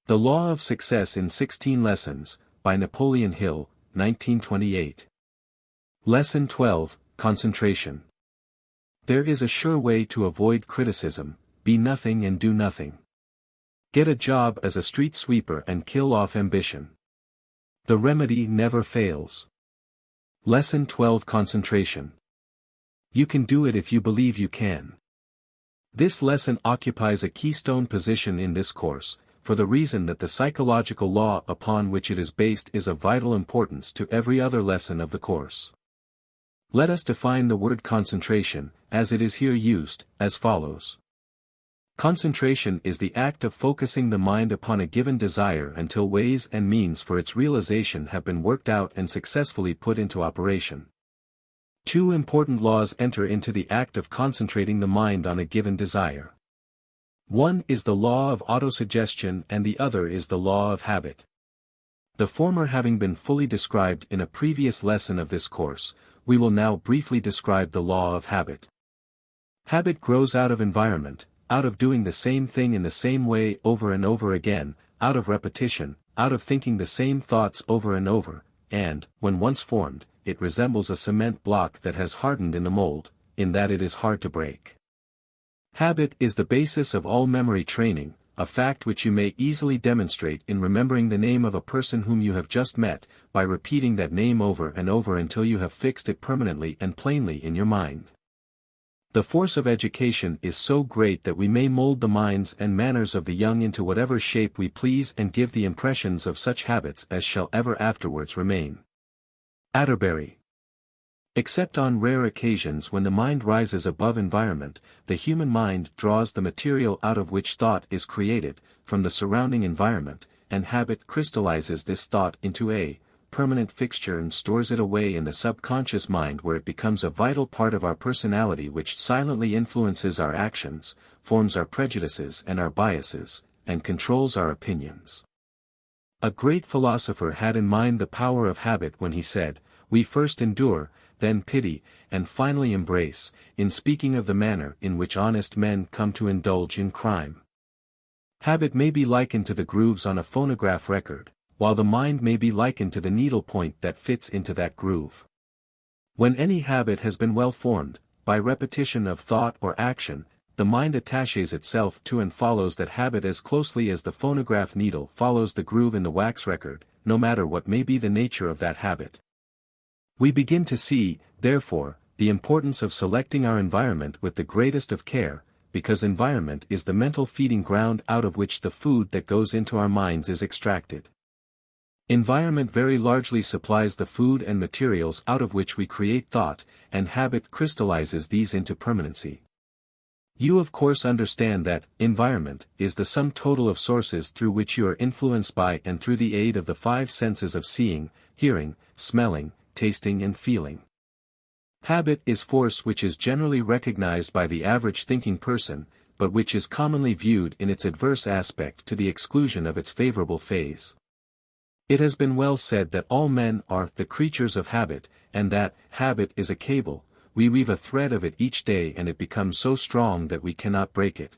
The Law of Success in 16 Lessons, by Napoleon Hill, 1928. Lesson 12, Concentration. There is a sure way to avoid criticism: be nothing and do nothing. Get a job as a street sweeper and kill off ambition. The remedy never fails. Lesson 12, Concentration. You can do it if you believe you can. This lesson occupies a keystone position in this course, for the reason that the psychological law upon which it is based is of vital importance to every other lesson of the course. Let us define the word concentration, as it is here used, as follows. Concentration is the act of focusing the mind upon a given desire until ways and means for its realization have been worked out and successfully put into operation. Two important laws enter into the act of concentrating the mind on a given desire. One is the law of autosuggestion and the other is the law of habit. The former having been fully described in a previous lesson of this course, we will now briefly describe the law of habit. Habit grows out of environment, out of doing the same thing in the same way over and over again, out of repetition, out of thinking the same thoughts over and over, and, when once formed, it resembles a cement block that has hardened in the mold, in that it is hard to break. Habit is the basis of all memory training, a fact which you may easily demonstrate in remembering the name of a person whom you have just met, by repeating that name over and over until you have fixed it permanently and plainly in your mind. The force of education is so great that we may mold the minds and manners of the young into whatever shape we please and give the impressions of such habits as shall ever afterwards remain. Atterbury. Except on rare occasions when the mind rises above environment, the human mind draws the material out of which thought is created, from the surrounding environment, and habit crystallizes this thought into a permanent fixture and stores it away in the subconscious mind where it becomes a vital part of our personality which silently influences our actions, forms our prejudices and our biases, and controls our opinions. A great philosopher had in mind the power of habit when he said, "We first endure, then pity, and finally embrace," in speaking of the manner in which honest men come to indulge in crime. Habit may be likened to the grooves on a phonograph record, while the mind may be likened to the needle point that fits into that groove. When any habit has been well formed, by repetition of thought or action, the mind attaches itself to and follows that habit as closely as the phonograph needle follows the groove in the wax record, no matter what may be the nature of that habit. We begin to see, therefore, the importance of selecting our environment with the greatest of care, because environment is the mental feeding ground out of which the food that goes into our minds is extracted. Environment very largely supplies the food and materials out of which we create thought, and habit crystallizes these into permanency. You of course understand that environment is the sum total of sources through which you are influenced by and through the aid of the five senses of seeing, hearing, smelling, tasting and feeling. Habit is force which is generally recognized by the average thinking person, but which is commonly viewed in its adverse aspect to the exclusion of its favorable phase. It has been well said that all men are the creatures of habit, and that habit is a cable, we weave a thread of it each day and it becomes so strong that we cannot break it.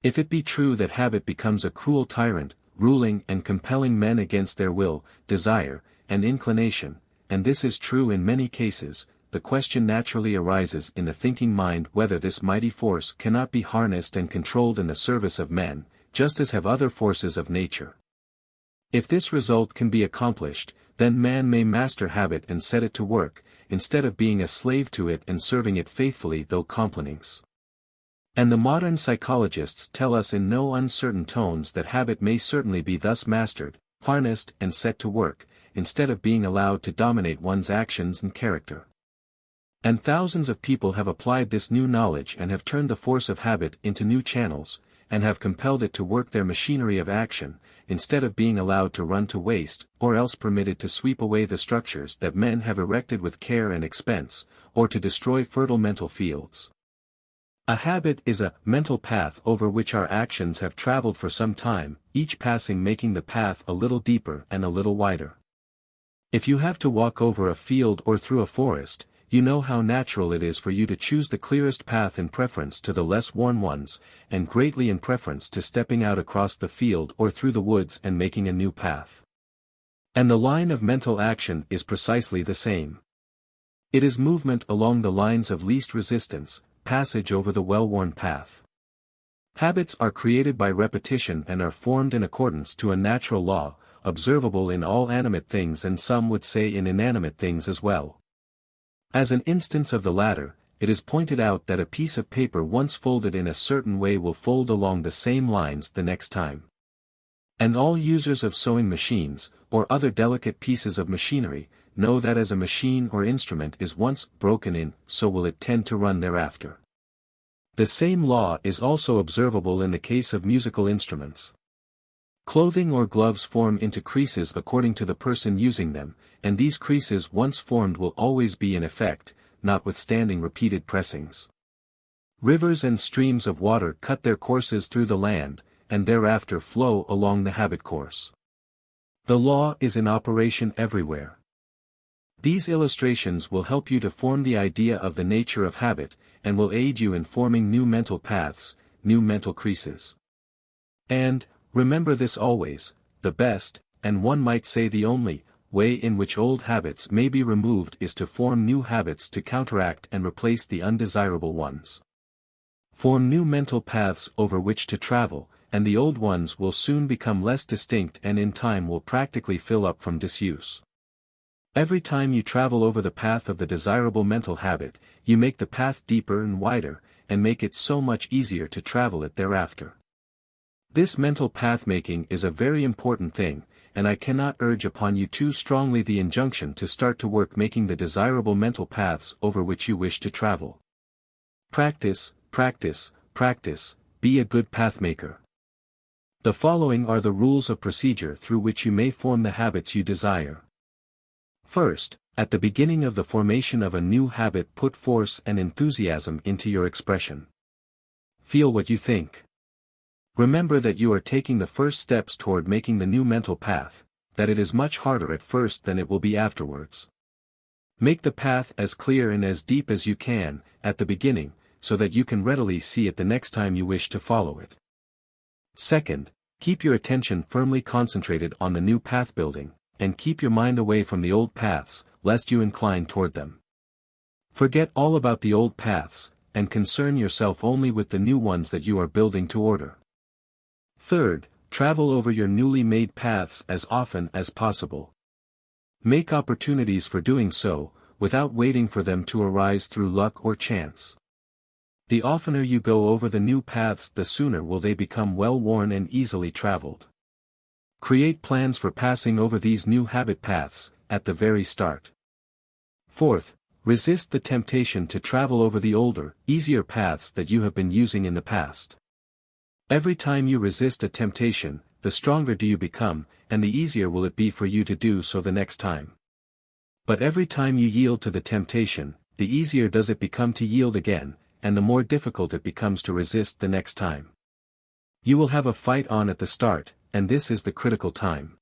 If it be true that habit becomes a cruel tyrant, ruling and compelling men against their will, desire, and inclination, and this is true in many cases, the question naturally arises in the thinking mind whether this mighty force cannot be harnessed and controlled in the service of men, just as have other forces of nature. If this result can be accomplished, then man may master habit and set it to work, instead of being a slave to it and serving it faithfully though complainings. And the modern psychologists tell us in no uncertain tones that habit may certainly be thus mastered, harnessed and set to work, instead of being allowed to dominate one's actions and character. And thousands of people have applied this new knowledge and have turned the force of habit into new channels, and have compelled it to work their machinery of action, instead of being allowed to run to waste, or else permitted to sweep away the structures that men have erected with care and expense, or to destroy fertile mental fields. A habit is a mental path over which our actions have traveled for some time, each passing making the path a little deeper and a little wider. If you have to walk over a field or through a forest, you know how natural it is for you to choose the clearest path in preference to the less worn ones, and greatly in preference to stepping out across the field or through the woods and making a new path. And the line of mental action is precisely the same. It is movement along the lines of least resistance, passage over the well-worn path. Habits are created by repetition and are formed in accordance to a natural law, observable in all animate things and some would say in inanimate things as well. As an instance of the latter, it is pointed out that a piece of paper once folded in a certain way will fold along the same lines the next time. And all users of sewing machines, or other delicate pieces of machinery, know that as a machine or instrument is once broken in, so will it tend to run thereafter. The same law is also observable in the case of musical instruments. Clothing or gloves form into creases according to the person using them, and these creases once formed will always be in effect, notwithstanding repeated pressings. Rivers and streams of water cut their courses through the land, and thereafter flow along the habit course. The law is in operation everywhere. These illustrations will help you to form the idea of the nature of habit, and will aid you in forming new mental paths, new mental creases. And, remember this always, the best, and one might say the only, way in which old habits may be removed is to form new habits to counteract and replace the undesirable ones. Form new mental paths over which to travel, and the old ones will soon become less distinct and in time will practically fill up from disuse. Every time you travel over the path of the desirable mental habit, you make the path deeper and wider, and make it so much easier to travel it thereafter. This mental path-making is a very important thing, and I cannot urge upon you too strongly the injunction to start to work making the desirable mental paths over which you wish to travel. Practice, practice, practice, be a good path-maker. The following are the rules of procedure through which you may form the habits you desire. First, at the beginning of the formation of a new habit, put force and enthusiasm into your expression. Feel what you think. Remember that you are taking the first steps toward making the new mental path, that it is much harder at first than it will be afterwards. Make the path as clear and as deep as you can, at the beginning, so that you can readily see it the next time you wish to follow it. Second, keep your attention firmly concentrated on the new path building, and keep your mind away from the old paths, lest you incline toward them. Forget all about the old paths, and concern yourself only with the new ones that you are building to order. Third, travel over your newly made paths as often as possible. Make opportunities for doing so, without waiting for them to arise through luck or chance. The oftener you go over the new paths, the sooner will they become well-worn and easily traveled. Create plans for passing over these new habit paths, at the very start. Fourth, resist the temptation to travel over the older, easier paths that you have been using in the past. Every time you resist a temptation, the stronger do you become, and the easier will it be for you to do so the next time. But every time you yield to the temptation, the easier does it become to yield again, and the more difficult it becomes to resist the next time. You will have a fight on at the start, and this is the critical time.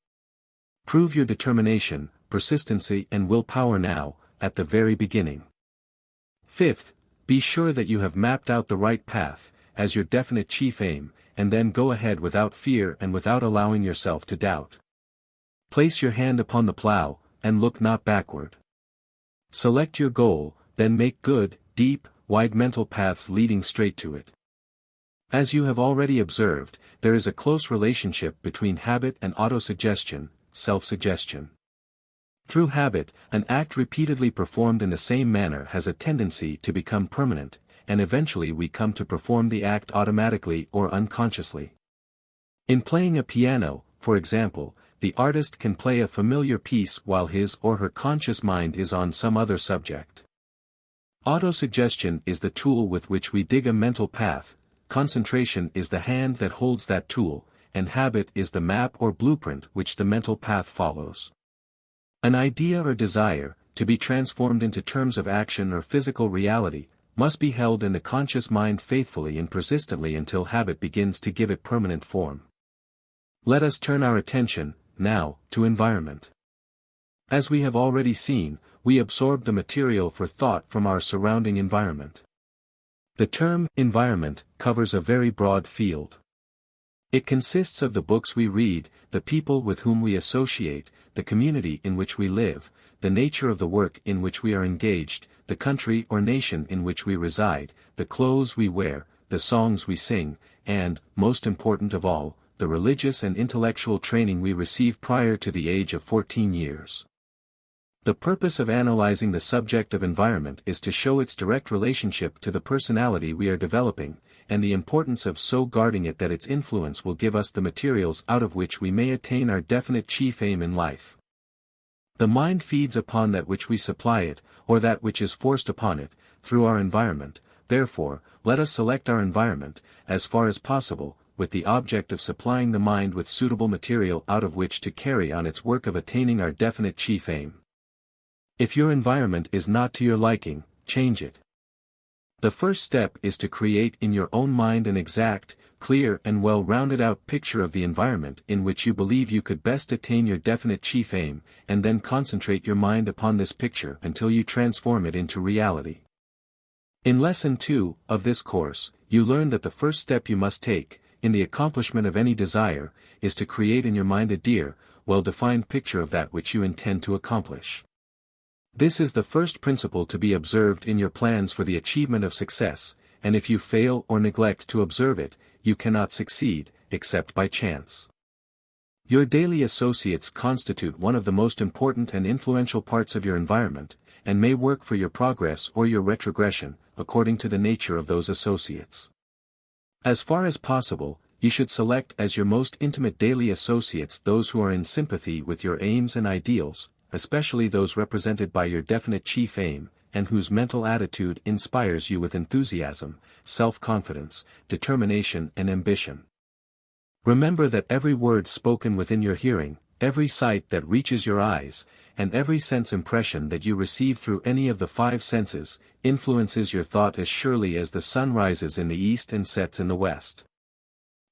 Prove your determination, persistency and willpower now, at the very beginning. Fifth, be sure that you have mapped out the right path, as your definite chief aim, and then go ahead without fear and without allowing yourself to doubt. Place your hand upon the plow, and look not backward. Select your goal, then make good, deep, wide mental paths leading straight to it. As you have already observed, there is a close relationship between habit and autosuggestion, self-suggestion. Through habit, an act repeatedly performed in the same manner has a tendency to become permanent, and eventually we come to perform the act automatically or unconsciously. In playing a piano, for example, the artist can play a familiar piece while his or her conscious mind is on some other subject. Autosuggestion is the tool with which we dig a mental path, concentration is the hand that holds that tool, and habit is the map or blueprint which the mental path follows. An idea or desire, to be transformed into terms of action or physical reality, must be held in the conscious mind faithfully and persistently until habit begins to give it permanent form. Let us turn our attention, now, to environment. As we have already seen, we absorb the material for thought from our surrounding environment. The term environment covers a very broad field. It consists of the books we read, the people with whom we associate, the community in which we live, the nature of the work in which we are engaged, the country or nation in which we reside, the clothes we wear, the songs we sing, and, most important of all, the religious and intellectual training we receive prior to the age of 14 years. The purpose of analyzing the subject of environment is to show its direct relationship to the personality we are developing, and the importance of so guarding it that its influence will give us the materials out of which we may attain our definite chief aim in life. The mind feeds upon that which we supply it, or that which is forced upon it, through our environment. Therefore, let us select our environment, as far as possible, with the object of supplying the mind with suitable material out of which to carry on its work of attaining our definite chief aim. If your environment is not to your liking, change it. The first step is to create in your own mind an exact, clear and well-rounded out picture of the environment in which you believe you could best attain your definite chief aim, and then concentrate your mind upon this picture until you transform it into reality. In Lesson 2 of this course, you learn that the first step you must take, in the accomplishment of any desire, is to create in your mind a dear, well-defined picture of that which you intend to accomplish. This is the first principle to be observed in your plans for the achievement of success, and if you fail or neglect to observe it, you cannot succeed, except by chance. Your daily associates constitute one of the most important and influential parts of your environment, and may work for your progress or your retrogression, according to the nature of those associates. As far as possible, you should select as your most intimate daily associates those who are in sympathy with your aims and ideals, especially those represented by your definite chief aim, and whose mental attitude inspires you with enthusiasm, self-confidence, determination and ambition. Remember that every word spoken within your hearing, every sight that reaches your eyes, and every sense impression that you receive through any of the 5 senses, influences your thought as surely as the sun rises in the east and sets in the west.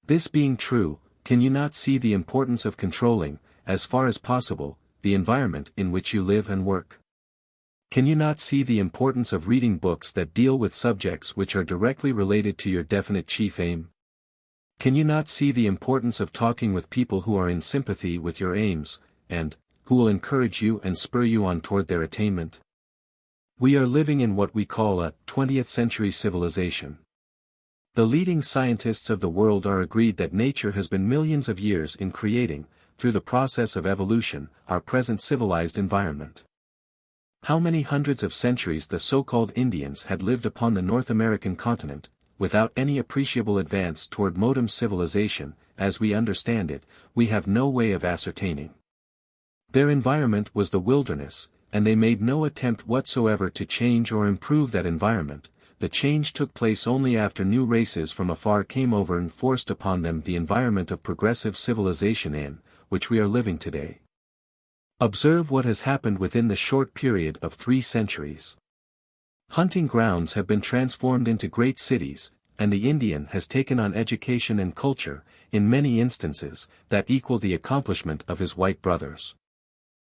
This being true, can you not see the importance of controlling, as far as possible, the environment in which you live and work? Can you not see the importance of reading books that deal with subjects which are directly related to your definite chief aim? Can you not see the importance of talking with people who are in sympathy with your aims, and who will encourage you and spur you on toward their attainment? We are living in what we call a 20th century civilization. The leading scientists of the world are agreed that nature has been millions of years in creating, through the process of evolution, our present civilized environment. How many hundreds of centuries the so-called Indians had lived upon the North American continent, without any appreciable advance toward modern civilization, as we understand it, we have no way of ascertaining. Their environment was the wilderness, and they made no attempt whatsoever to change or improve that environment. The change took place only after new races from afar came over and forced upon them the environment of progressive civilization in which we are living today. Observe what has happened within the short period of 3 centuries. Hunting grounds have been transformed into great cities, and the Indian has taken on education and culture, in many instances, that equal the accomplishment of his white brothers.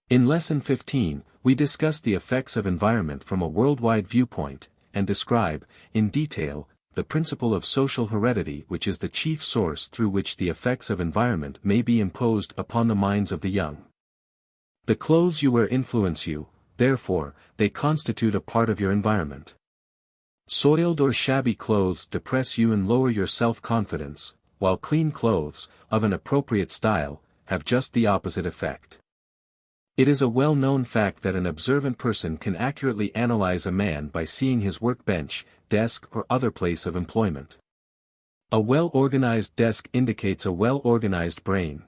In Lesson 15, we discuss the effects of environment from a worldwide viewpoint, and describe, in detail, the principle of social heredity which is the chief source through which the effects of environment may be imposed upon the minds of the young. The clothes you wear influence you, therefore, they constitute a part of your environment. Soiled or shabby clothes depress you and lower your self-confidence, while clean clothes, of an appropriate style, have just the opposite effect. It is a well-known fact that an observant person can accurately analyze a man by seeing his workbench, desk or other place of employment. A well-organized desk indicates a well-organized brain.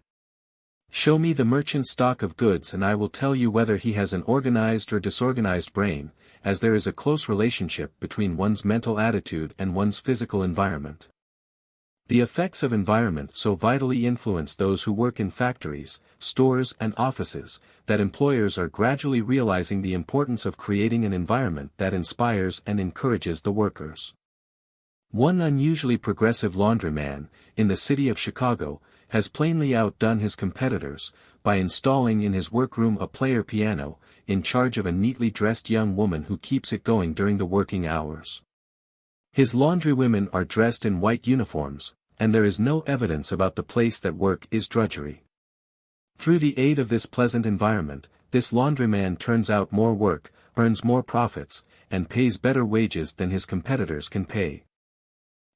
Show me the merchant's stock of goods and I will tell you whether he has an organized or disorganized brain, as there is a close relationship between one's mental attitude and one's physical environment. The effects of environment so vitally influence those who work in factories, stores and offices, that employers are gradually realizing the importance of creating an environment that inspires and encourages the workers. One unusually progressive laundryman, in the city of Chicago, has plainly outdone his competitors, by installing in his workroom a player piano, in charge of a neatly dressed young woman who keeps it going during the working hours. His laundrywomen are dressed in white uniforms, and there is no evidence about the place that work is drudgery. Through the aid of this pleasant environment, this laundryman turns out more work, earns more profits, and pays better wages than his competitors can pay.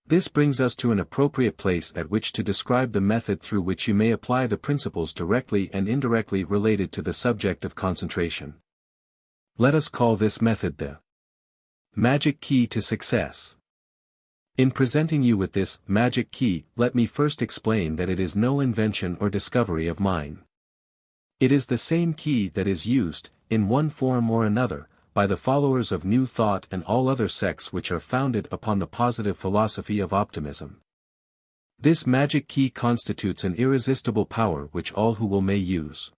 This brings us to an appropriate place at which to describe the method through which you may apply the principles directly and indirectly related to the subject of concentration. Let us call this method the magic key to success. In presenting you with this magic key, let me first explain that it is no invention or discovery of mine. It is the same key that is used, in one form or another, by the followers of New Thought and all other sects which are founded upon the positive philosophy of optimism. This magic key constitutes an irresistible power which all who will may use.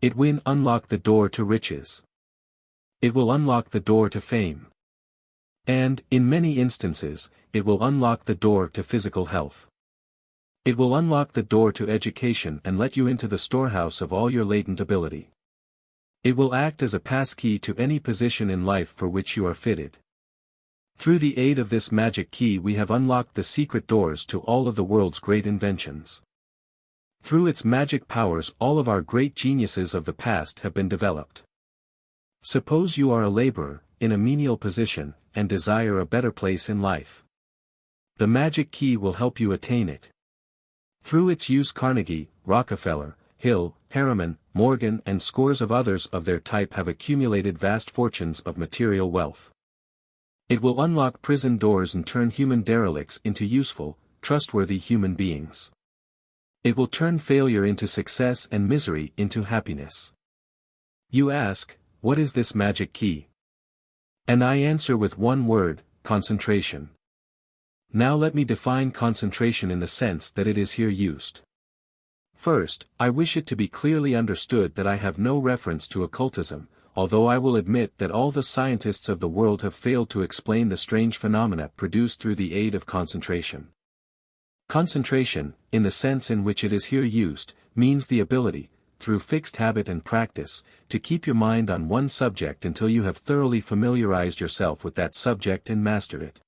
It will unlock the door to riches. It will unlock the door to fame. And, in many instances, it will unlock the door to physical health. It will unlock the door to education and let you into the storehouse of all your latent ability. It will act as a passkey to any position in life for which you are fitted. Through the aid of this magic key we have unlocked the secret doors to all of the world's great inventions. Through its magic powers all of our great geniuses of the past have been developed. Suppose you are a laborer, in a menial position, and desire a better place in life. The magic key will help you attain it. Through its use Carnegie, Rockefeller, Hill, Harriman, Morgan and scores of others of their type have accumulated vast fortunes of material wealth. It will unlock prison doors and turn human derelicts into useful, trustworthy human beings. It will turn failure into success and misery into happiness. You ask, what is this magic key? And I answer with one word, concentration. Now let me define concentration in the sense that it is here used. First, I wish it to be clearly understood that I have no reference to occultism, although I will admit that all the scientists of the world have failed to explain the strange phenomena produced through the aid of concentration. Concentration, in the sense in which it is here used, means the ability, through fixed habit and practice, to keep your mind on one subject until you have thoroughly familiarized yourself with that subject and mastered it.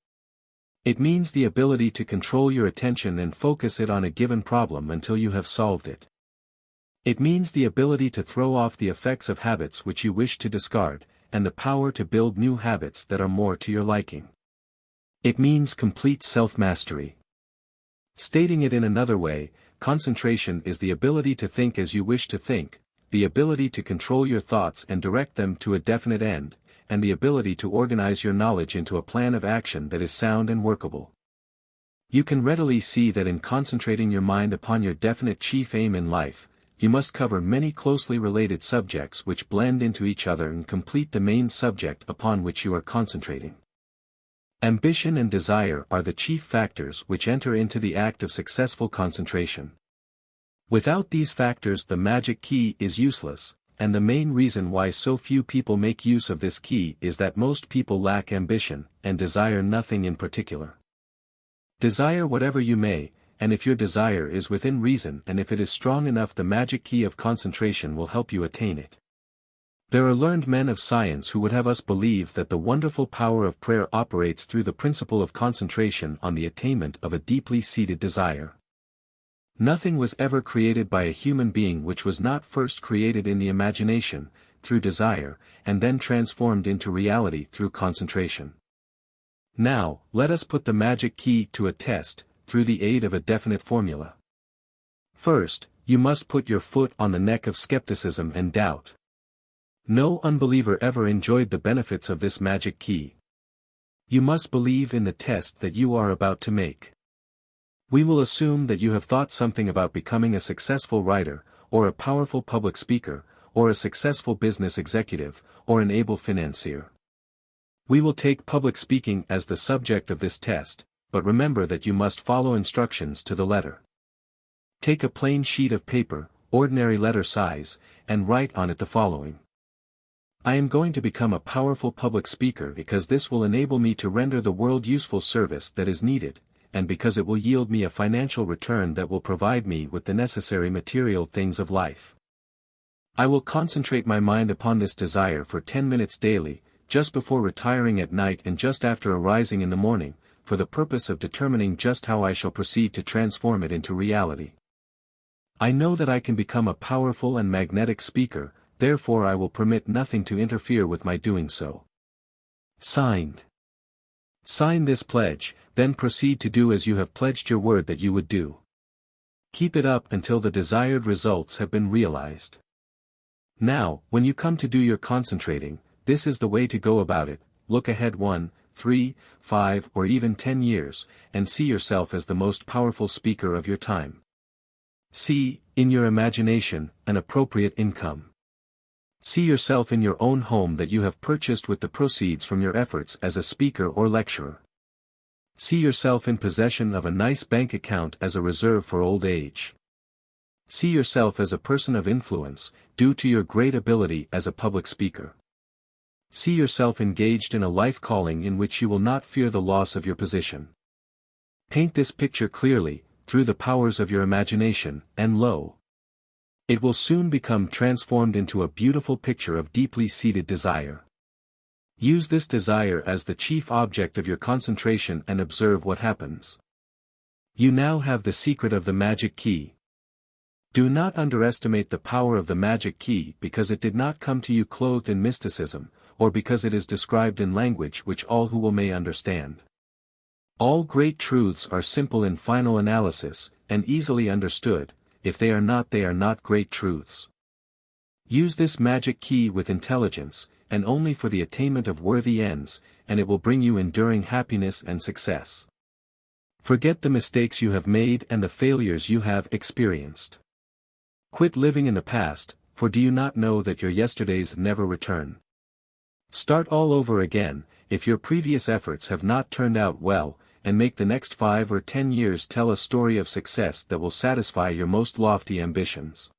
It means the ability to control your attention and focus it on a given problem until you have solved it. It means the ability to throw off the effects of habits which you wish to discard, and the power to build new habits that are more to your liking. It means complete self-mastery. Stating it in another way, concentration is the ability to think as you wish to think, the ability to control your thoughts and direct them to a definite end, and the ability to organize your knowledge into a plan of action that is sound and workable. You can readily see that in concentrating your mind upon your definite chief aim in life, you must cover many closely related subjects which blend into each other and complete the main subject upon which you are concentrating. Ambition and desire are the chief factors which enter into the act of successful concentration. Without these factors the magic key is useless, and the main reason why so few people make use of this key is that most people lack ambition, and desire nothing in particular. Desire whatever you may, and if your desire is within reason and if it is strong enough the magic key of concentration will help you attain it. There are learned men of science who would have us believe that the wonderful power of prayer operates through the principle of concentration on the attainment of a deeply seated desire. Nothing was ever created by a human being which was not first created in the imagination, through desire, and then transformed into reality through concentration. Now, let us put the magic key to a test, through the aid of a definite formula. First, you must put your foot on the neck of skepticism and doubt. No unbeliever ever enjoyed the benefits of this magic key. You must believe in the test that you are about to make. We will assume that you have thought something about becoming a successful writer, or a powerful public speaker, or a successful business executive, or an able financier. We will take public speaking as the subject of this test, but remember that you must follow instructions to the letter. Take a plain sheet of paper, ordinary letter size, and write on it the following. I am going to become a powerful public speaker because this will enable me to render the world useful service that is needed, and because it will yield me a financial return that will provide me with the necessary material things of life. I will concentrate my mind upon this desire for 10 minutes daily, just before retiring at night and just after arising in the morning, for the purpose of determining just how I shall proceed to transform it into reality. I know that I can become a powerful and magnetic speaker, therefore I will permit nothing to interfere with my doing so. Signed. Sign this pledge, then proceed to do as you have pledged your word that you would do. Keep it up until the desired results have been realized. Now, when you come to do your concentrating, this is the way to go about it. Look ahead 1, 3, 5 or even 10 years, and see yourself as the most powerful speaker of your time. See, in your imagination, an appropriate income. See yourself in your own home that you have purchased with the proceeds from your efforts as a speaker or lecturer. See yourself in possession of a nice bank account as a reserve for old age. See yourself as a person of influence, due to your great ability as a public speaker. See yourself engaged in a life calling in which you will not fear the loss of your position. Paint this picture clearly, through the powers of your imagination, and lo! It will soon become transformed into a beautiful picture of deeply seated desire. Use this desire as the chief object of your concentration and observe what happens. You now have the secret of the magic key. Do not underestimate the power of the magic key because it did not come to you clothed in mysticism, or because it is described in language which all who will may understand. All great truths are simple in final analysis, and easily understood. If they are not great truths. Use this magic key with intelligence, and only for the attainment of worthy ends, and it will bring you enduring happiness and success. Forget the mistakes you have made and the failures you have experienced. Quit living in the past, for do you not know that your yesterdays never return? Start all over again, if your previous efforts have not turned out well, and make the next 5 or 10 years tell a story of success that will satisfy your most lofty ambitions.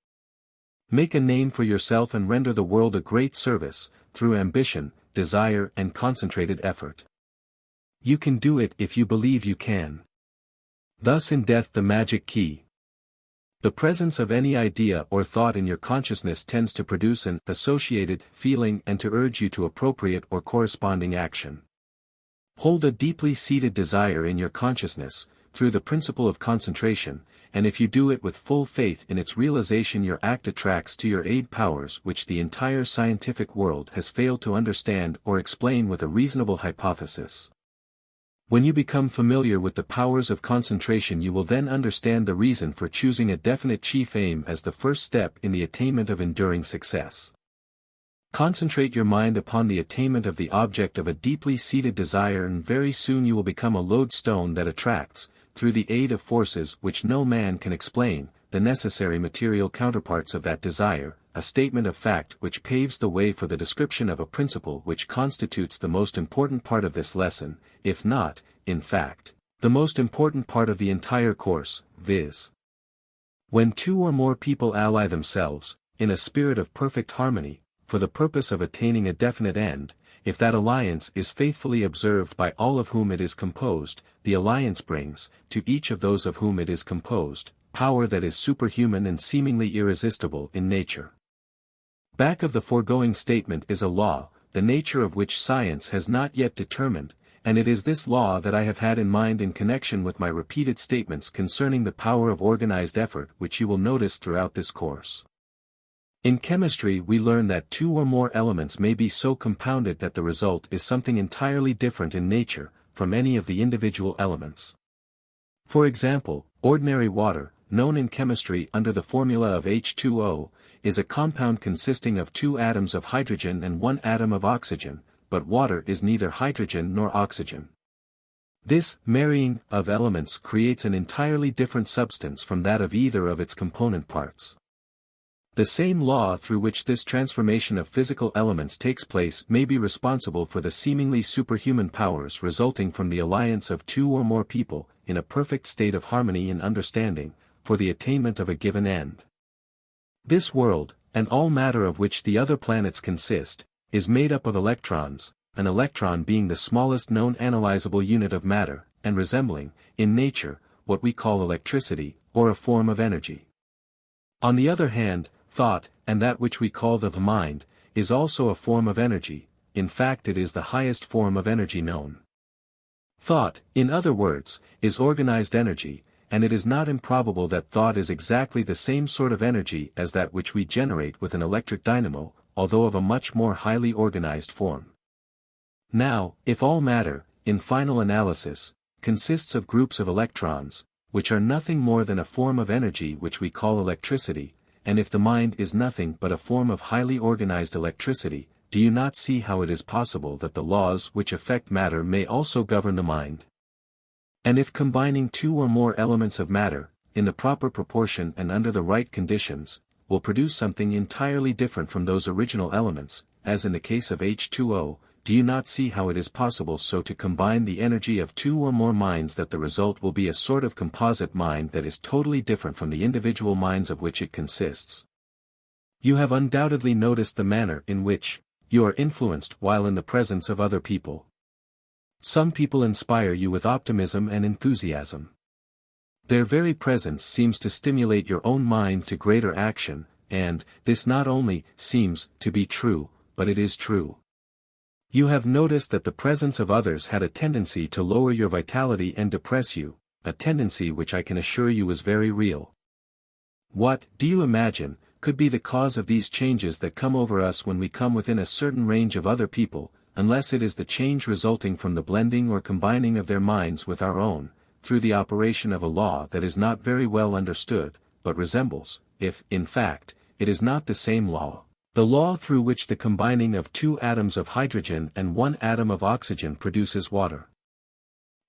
Make a name for yourself and render the world a great service, through ambition, desire and concentrated effort. You can do it if you believe you can. Thus in death the magic key. The presence of any idea or thought in your consciousness tends to produce an associated feeling and to urge you to appropriate or corresponding action. Hold a deeply seated desire in your consciousness, through the principle of concentration, and if you do it with full faith in its realization your act attracts to your aid powers which the entire scientific world has failed to understand or explain with a reasonable hypothesis. When you become familiar with the powers of concentration you will then understand the reason for choosing a definite chief aim as the first step in the attainment of enduring success. Concentrate your mind upon the attainment of the object of a deeply seated desire and very soon you will become a lodestone that attracts, through the aid of forces which no man can explain, the necessary material counterparts of that desire, a statement of fact which paves the way for the description of a principle which constitutes the most important part of this lesson, if not, in fact, the most important part of the entire course, viz. When 2 or more people ally themselves, in a spirit of perfect harmony, for the purpose of attaining a definite end, if that alliance is faithfully observed by all of whom it is composed, the alliance brings, to each of those of whom it is composed, power that is superhuman and seemingly irresistible in nature. Back of the foregoing statement is a law, the nature of which science has not yet determined, and it is this law that I have had in mind in connection with my repeated statements concerning the power of organized effort which you will notice throughout this course. In chemistry we learn that 2 or more elements may be so compounded that the result is something entirely different in nature, from any of the individual elements. For example, ordinary water, known in chemistry under the formula of H2O, is a compound consisting of 2 atoms of hydrogen and 1 atom of oxygen, but water is neither hydrogen nor oxygen. This marrying of elements creates an entirely different substance from that of either of its component parts. The same law through which this transformation of physical elements takes place may be responsible for the seemingly superhuman powers resulting from the alliance of 2 or more people, in a perfect state of harmony and understanding, for the attainment of a given end. This world, and all matter of which the other planets consist, is made up of electrons, an electron being the smallest known analyzable unit of matter, and resembling, in nature, what we call electricity, or a form of energy. On the other hand, thought, and that which we call the mind, is also a form of energy. In fact, it is the highest form of energy known. Thought, in other words, is organized energy, and it is not improbable that thought is exactly the same sort of energy as that which we generate with an electric dynamo, although of a much more highly organized form. Now, if all matter, in final analysis, consists of groups of electrons, which are nothing more than a form of energy which we call electricity, and if the mind is nothing but a form of highly organized electricity, do you not see how it is possible that the laws which affect matter may also govern the mind? And if combining two or more elements of matter, in the proper proportion and under the right conditions, will produce something entirely different from those original elements, as in the case of H2O, do you not see how it is possible so to combine the energy of two or more minds that the result will be a sort of composite mind that is totally different from the individual minds of which it consists? You have undoubtedly noticed the manner in which you are influenced while in the presence of other people. Some people inspire you with optimism and enthusiasm. Their very presence seems to stimulate your own mind to greater action, and this not only seems to be true, but it is true. You have noticed that the presence of others had a tendency to lower your vitality and depress you, a tendency which I can assure you is very real. What, do you imagine, could be the cause of these changes that come over us when we come within a certain range of other people, unless it is the change resulting from the blending or combining of their minds with our own, through the operation of a law that is not very well understood, but resembles, if, in fact, it is not the same law, the law through which the combining of two atoms of hydrogen and one atom of oxygen produces water.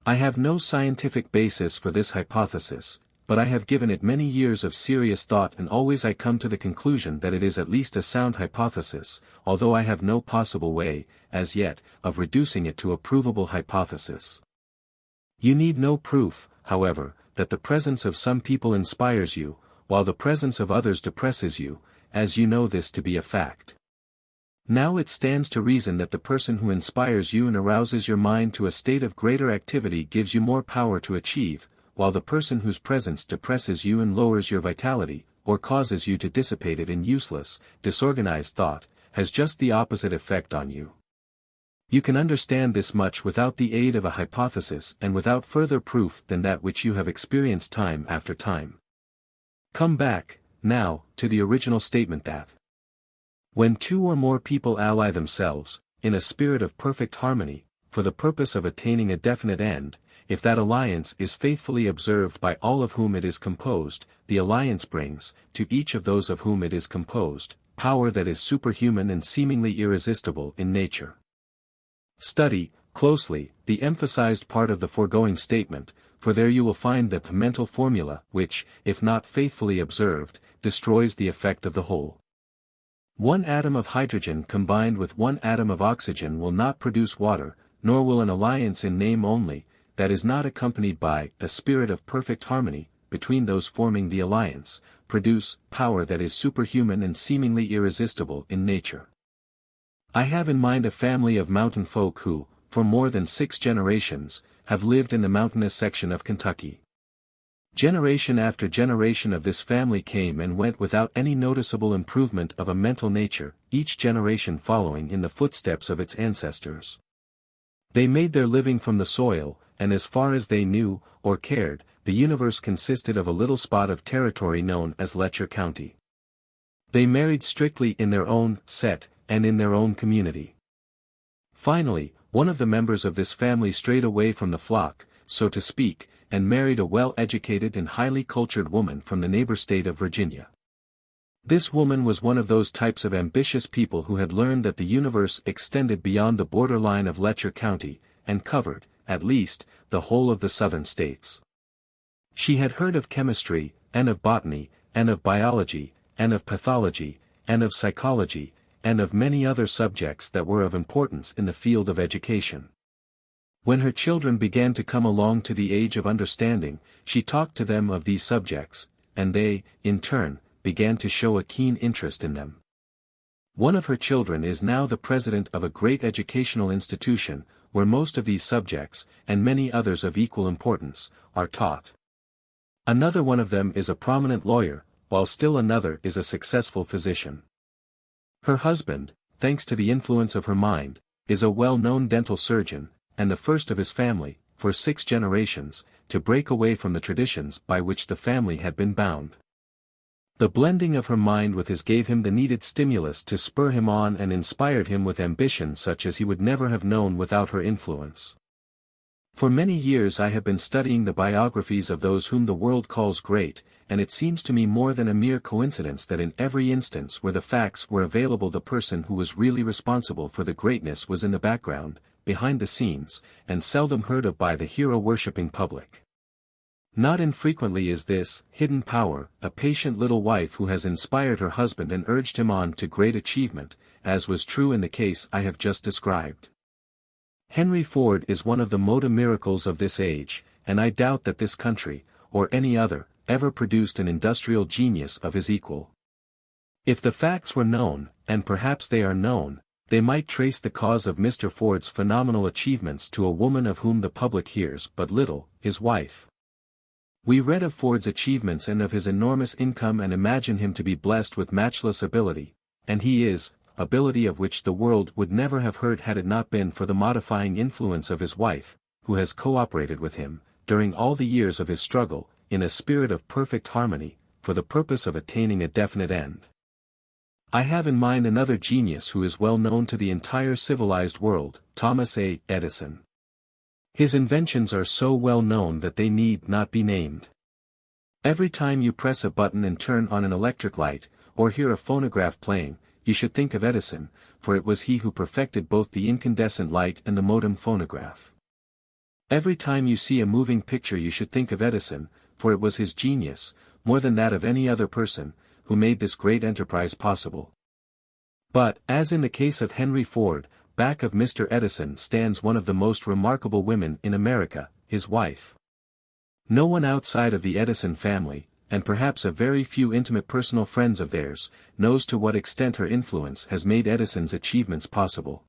I have no scientific basis for this hypothesis, but I have given it many years of serious thought, and always I come to the conclusion that it is at least a sound hypothesis, although I have no possible way, as yet, of reducing it to a provable hypothesis. You need no proof, however, that the presence of some people inspires you, while the presence of others depresses you, as you know this to be a fact. Now it stands to reason that the person who inspires you and arouses your mind to a state of greater activity gives you more power to achieve, while the person whose presence depresses you and lowers your vitality, or causes you to dissipate it in useless, disorganized thought, has just the opposite effect on you. You can understand this much without the aid of a hypothesis and without further proof than that which you have experienced time after time. Come back, now, to the original statement that when two or more people ally themselves, in a spirit of perfect harmony, for the purpose of attaining a definite end, if that alliance is faithfully observed by all of whom it is composed, the alliance brings, to each of those of whom it is composed, power that is superhuman and seemingly irresistible in nature. Study, closely, the emphasized part of the foregoing statement, for there you will find the mental formula which, if not faithfully observed, destroys the effect of the whole. One atom of hydrogen combined with one atom of oxygen will not produce water, nor will an alliance in name only, that is not accompanied by a spirit of perfect harmony, between those forming the alliance, produce power that is superhuman and seemingly irresistible in nature. I have in mind a family of mountain folk who, for more than 6 generations, have lived in the mountainous section of Kentucky. Generation after generation of this family came and went without any noticeable improvement of a mental nature, each generation following in the footsteps of its ancestors. They made their living from the soil, and as far as they knew, or cared, the universe consisted of a little spot of territory known as Letcher County. They married strictly in their own set, and in their own community. Finally, one of the members of this family strayed away from the flock, so to speak, and married a well-educated and highly cultured woman from the neighbor state of Virginia. This woman was one of those types of ambitious people who had learned that the universe extended beyond the border line of Letcher County, and covered, at least, the whole of the southern states. She had heard of chemistry, and of botany, and of biology, and of pathology, and of psychology, and of many other subjects that were of importance in the field of education. When her children began to come along to the age of understanding, she talked to them of these subjects, and they, in turn, began to show a keen interest in them. One of her children is now the president of a great educational institution, where most of these subjects, and many others of equal importance, are taught. Another one of them is a prominent lawyer, while still another is a successful physician. Her husband, thanks to the influence of her mind, is a well-known dental surgeon, and the first of his family, for 6 generations, to break away from the traditions by which the family had been bound. The blending of her mind with his gave him the needed stimulus to spur him on and inspired him with ambition such as he would never have known without her influence. For many years I have been studying the biographies of those whom the world calls great, and it seems to me more than a mere coincidence that in every instance where the facts were available the person who was really responsible for the greatness was in the background, behind the scenes, and seldom heard of by the hero-worshipping public. Not infrequently is this hidden power a patient little wife who has inspired her husband and urged him on to great achievement, as was true in the case I have just described. Henry Ford is one of the motor miracles of this age, and I doubt that this country, or any other, ever produced an industrial genius of his equal. If the facts were known, and perhaps they are known, they might trace the cause of Mr. Ford's phenomenal achievements to a woman of whom the public hears but little, his wife. We read of Ford's achievements and of his enormous income and imagine him to be blessed with matchless ability, and he is, ability of which the world would never have heard had it not been for the modifying influence of his wife, who has cooperated with him, during all the years of his struggle, in a spirit of perfect harmony, for the purpose of attaining a definite end. I have in mind another genius who is well known to the entire civilized world, Thomas A. Edison. His inventions are so well known that they need not be named. Every time you press a button and turn on an electric light, or hear a phonograph playing, you should think of Edison, for it was he who perfected both the incandescent light and the modem phonograph. Every time you see a moving picture you should think of Edison, for it was his genius, more than that of any other person, who made this great enterprise possible. But, as in the case of Henry Ford, back of Mr. Edison stands one of the most remarkable women in America, his wife. No one outside of the Edison family, and perhaps a very few intimate personal friends of theirs, knows to what extent her influence has made Edison's achievements possible.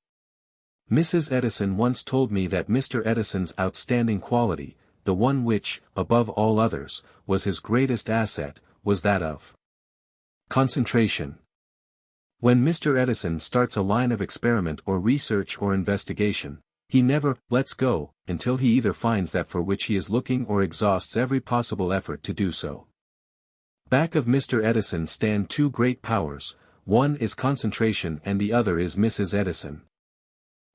Mrs. Edison once told me that Mr. Edison's outstanding quality, the one which, above all others, was his greatest asset, was that of concentration. When Mr. Edison starts a line of experiment or research or investigation, he never lets go until he either finds that for which he is looking or exhausts every possible effort to do so. Back of Mr. Edison stand 2 great powers, one is concentration and the other is Mrs. Edison.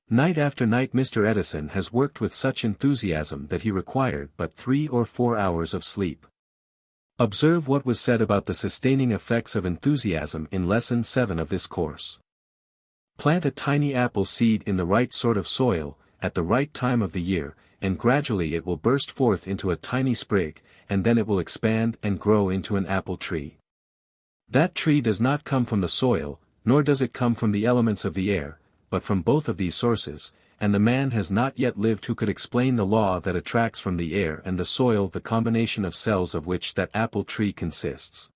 Night after night Mr. Edison has worked with such enthusiasm that he required but 3 or 4 hours of sleep. Observe what was said about the sustaining effects of enthusiasm in Lesson 7 of this course. Plant a tiny apple seed in the right sort of soil, at the right time of the year, and gradually it will burst forth into a tiny sprig, and then it will expand and grow into an apple tree. That tree does not come from the soil, nor does it come from the elements of the air, but from both of these sources, and the man has not yet lived who could explain the law that attracts from the air and the soil the combination of cells of which that apple tree consists.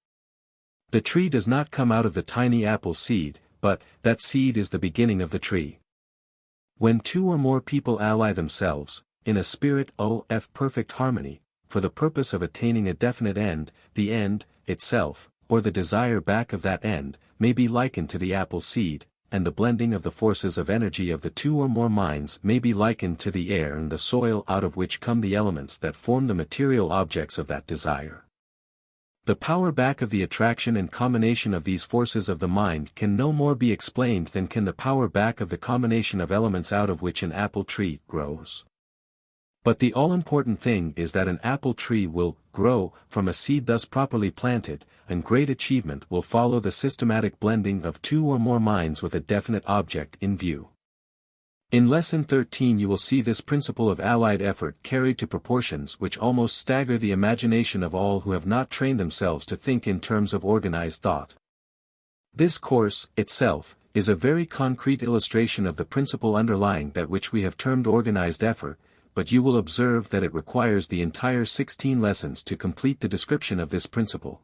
The tree does not come out of the tiny apple seed, but that seed is the beginning of the tree. When 2 or more people ally themselves, in a spirit of perfect harmony, for the purpose of attaining a definite end, the end, itself, or the desire back of that end, may be likened to the apple seed, and the blending of the forces of energy of the 2 or more minds may be likened to the air and the soil out of which come the elements that form the material objects of that desire. The power back of the attraction and combination of these forces of the mind can no more be explained than can the power back of the combination of elements out of which an apple tree grows. But the all-important thing is that an apple tree will grow from a seed thus properly planted, and great achievement will follow the systematic blending of 2 or more minds with a definite object in view. In Lesson 13 you will see this principle of allied effort carried to proportions which almost stagger the imagination of all who have not trained themselves to think in terms of organized thought. This course, itself, is a very concrete illustration of the principle underlying that which we have termed organized effort, but you will observe that it requires the entire 16 lessons to complete the description of this principle.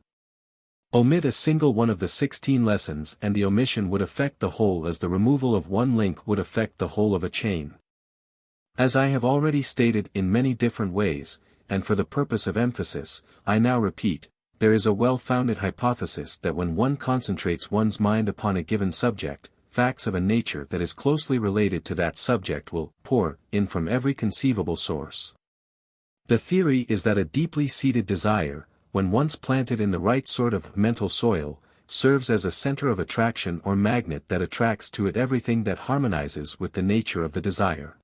Omit a single one of the 16 lessons and the omission would affect the whole as the removal of one link would affect the whole of a chain. As I have already stated in many different ways, and for the purpose of emphasis, I now repeat, there is a well-founded hypothesis that when one concentrates one's mind upon a given subject, facts of a nature that is closely related to that subject will pour in from every conceivable source. The theory is that a deeply seated desire, when once planted in the right sort of mental soil, serves as a center of attraction or magnet that attracts to it everything that harmonizes with the nature of the desire.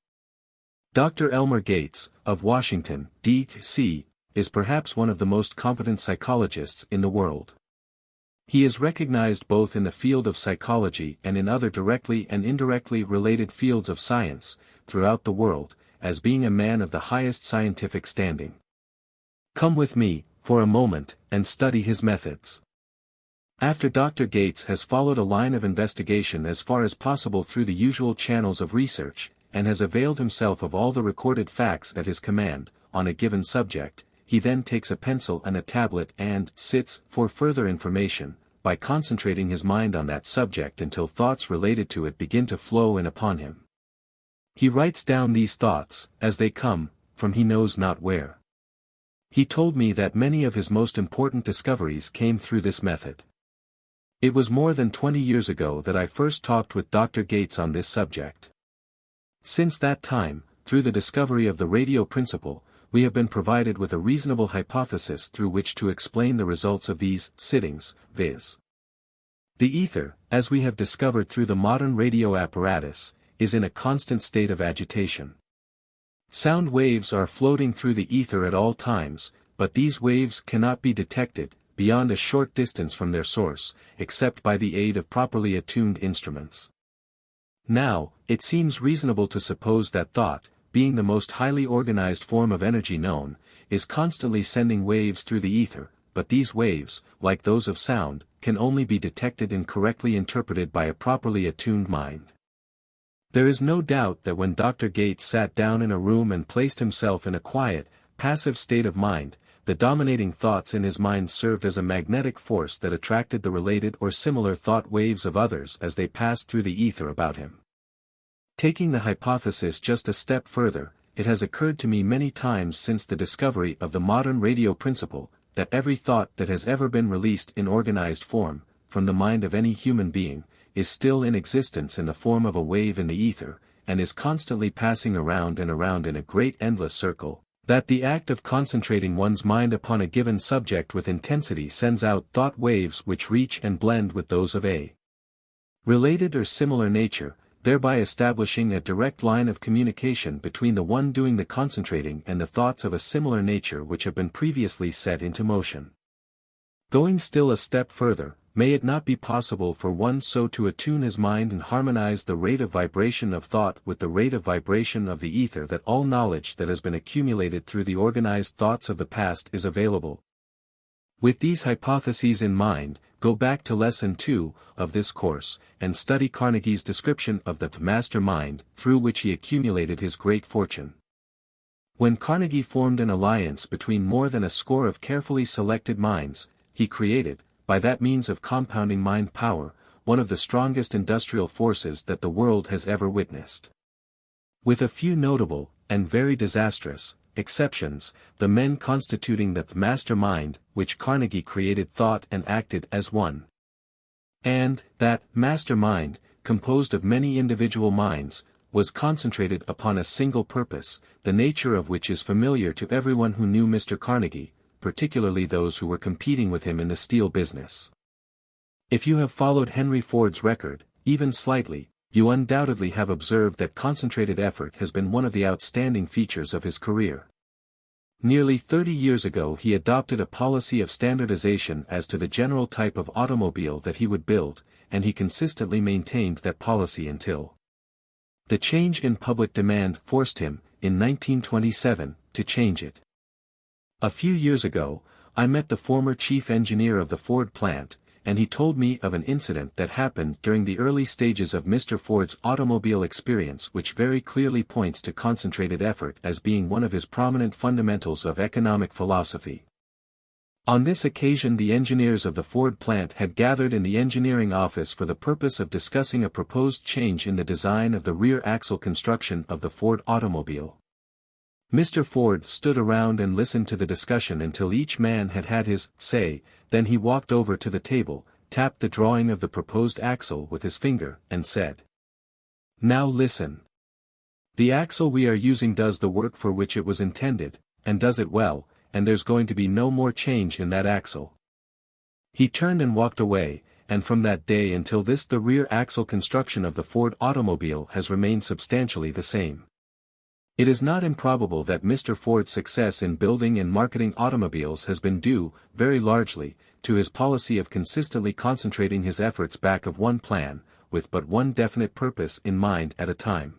Dr. Elmer Gates, of Washington, D.C., is perhaps one of the most competent psychologists in the world. He is recognized both in the field of psychology and in other directly and indirectly related fields of science, throughout the world, as being a man of the highest scientific standing. Come with me, for a moment, and study his methods. After Dr. Gates has followed a line of investigation as far as possible through the usual channels of research, and has availed himself of all the recorded facts at his command, on a given subject, he then takes a pencil and a tablet and sits for further information, by concentrating his mind on that subject until thoughts related to it begin to flow in upon him. He writes down these thoughts, as they come, from he knows not where. He told me that many of his most important discoveries came through this method. It was more than 20 years ago that I first talked with Dr. Gates on this subject. Since that time, through the discovery of the radio principle, we have been provided with a reasonable hypothesis through which to explain the results of these sittings, viz. The ether, as we have discovered through the modern radio apparatus, is in a constant state of agitation. Sound waves are floating through the ether at all times, but these waves cannot be detected, beyond a short distance from their source, except by the aid of properly attuned instruments. Now, it seems reasonable to suppose that thought, being the most highly organized form of energy known, is constantly sending waves through the ether, but these waves, like those of sound, can only be detected and correctly interpreted by a properly attuned mind. There is no doubt that when Dr. Gates sat down in a room and placed himself in a quiet, passive state of mind, the dominating thoughts in his mind served as a magnetic force that attracted the related or similar thought waves of others as they passed through the ether about him. Taking the hypothesis just a step further, it has occurred to me many times since the discovery of the modern radio principle, that every thought that has ever been released in organized form, from the mind of any human being, is still in existence in the form of a wave in the ether, and is constantly passing around and around in a great endless circle, that the act of concentrating one's mind upon a given subject with intensity sends out thought waves which reach and blend with those of a related or similar nature, thereby establishing a direct line of communication between the one doing the concentrating and the thoughts of a similar nature which have been previously set into motion. Going still a step further, may it not be possible for one so to attune his mind and harmonize the rate of vibration of thought with the rate of vibration of the ether that all knowledge that has been accumulated through the organized thoughts of the past is available? With these hypotheses in mind, go back to Lesson 2 of this course, and study Carnegie's description of the master mind through which he accumulated his great fortune. When Carnegie formed an alliance between more than a score of carefully selected minds, he created, by that means of compounding mind power, one of the strongest industrial forces that the world has ever witnessed. With a few notable, and very disastrous, exceptions, the men constituting the master mind which Carnegie created thought and acted as one. And, that master mind, composed of many individual minds, was concentrated upon a single purpose, the nature of which is familiar to everyone who knew Mr. Carnegie, particularly those who were competing with him in the steel business. If you have followed Henry Ford's record, even slightly, you undoubtedly have observed that concentrated effort has been one of the outstanding features of his career. Nearly 30 years ago he adopted a policy of standardization as to the general type of automobile that he would build, and he consistently maintained that policy until the change in public demand forced him, in 1927, to change it. A few years ago, I met the former chief engineer of the Ford plant, and he told me of an incident that happened during the early stages of Mr. Ford's automobile experience which very clearly points to concentrated effort as being one of his prominent fundamentals of economic philosophy. On this occasion the engineers of the Ford plant had gathered in the engineering office for the purpose of discussing a proposed change in the design of the rear axle construction of the Ford automobile. Mr. Ford stood around and listened to the discussion until each man had had his say, then he walked over to the table, tapped the drawing of the proposed axle with his finger, and said, "Now listen. The axle we are using does the work for which it was intended, and does it well, and there's going to be no more change in that axle." He turned and walked away, and from that day until this the rear axle construction of the Ford automobile has remained substantially the same. It is not improbable that Mr. Ford's success in building and marketing automobiles has been due, very largely, to his policy of consistently concentrating his efforts back of one plan, with but one definite purpose in mind at a time.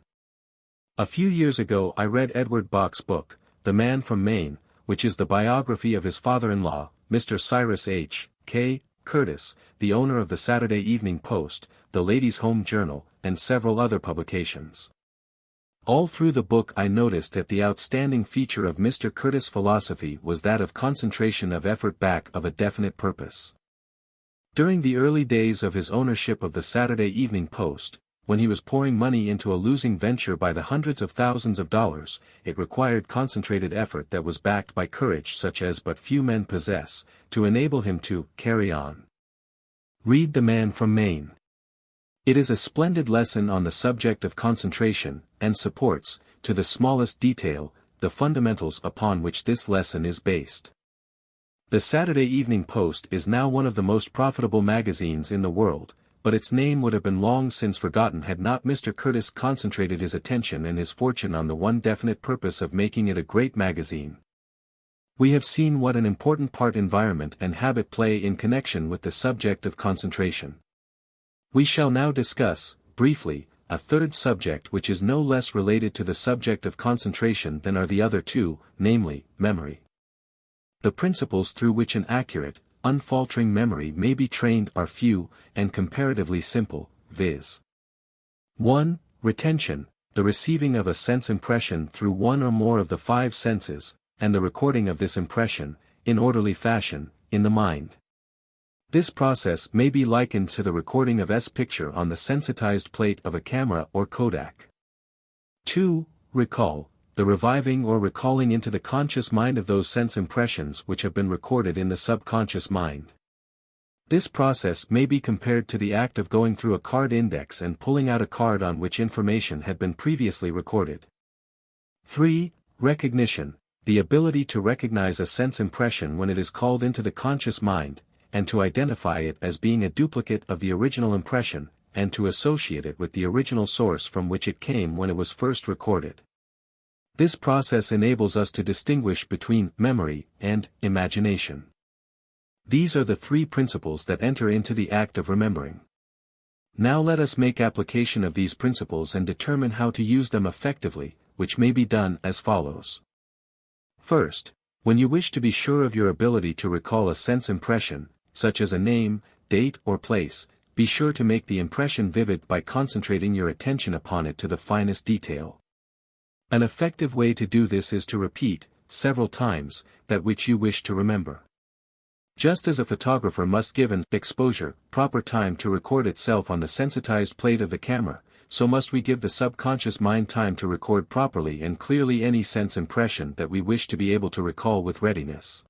A few years ago I read Edward Bach's book, The Man from Maine, which is the biography of his father-in-law, Mr. Cyrus H. K. Curtis, the owner of the Saturday Evening Post, the Ladies' Home Journal, and several other publications. All through the book I noticed that the outstanding feature of Mr. Curtis' philosophy was that of concentration of effort back of a definite purpose. During the early days of his ownership of the Saturday Evening Post, when he was pouring money into a losing venture by the hundreds of thousands of dollars, it required concentrated effort that was backed by courage such as but few men possess, to enable him to carry on. Read The Man from Maine. It is a splendid lesson on the subject of concentration, and supports, to the smallest detail, the fundamentals upon which this lesson is based. The Saturday Evening Post is now one of the most profitable magazines in the world, but its name would have been long since forgotten had not Mr. Curtis concentrated his attention and his fortune on the one definite purpose of making it a great magazine. We have seen what an important part environment and habit play in connection with the subject of concentration. We shall now discuss, briefly, a third subject which is no less related to the subject of concentration than are the other two, namely, memory. The principles through which an accurate, unfaltering memory may be trained are few, and comparatively simple, viz. 1. Retention, the receiving of a sense impression through one or more of the five senses, and the recording of this impression, in orderly fashion, in the mind. This process may be likened to the recording of S picture on the sensitized plate of a camera or Kodak. 2. Recall, the reviving or recalling into the conscious mind of those sense impressions which have been recorded in the subconscious mind. This process may be compared to the act of going through a card index and pulling out a card on which information had been previously recorded. 3. Recognition, the ability to recognize a sense impression when it is called into the conscious mind, and to identify it as being a duplicate of the original impression, and to associate it with the original source from which it came when it was first recorded. This process enables us to distinguish between memory and imagination. These are the three principles that enter into the act of remembering. Now let us make application of these principles and determine how to use them effectively, which may be done as follows. First, when you wish to be sure of your ability to recall a sense impression, such as a name, date or place, be sure to make the impression vivid by concentrating your attention upon it to the finest detail. An effective way to do this is to repeat, several times, that which you wish to remember. Just as a photographer must give an exposure proper time to record itself on the sensitized plate of the camera, so must we give the subconscious mind time to record properly and clearly any sense impression that we wish to be able to recall with readiness.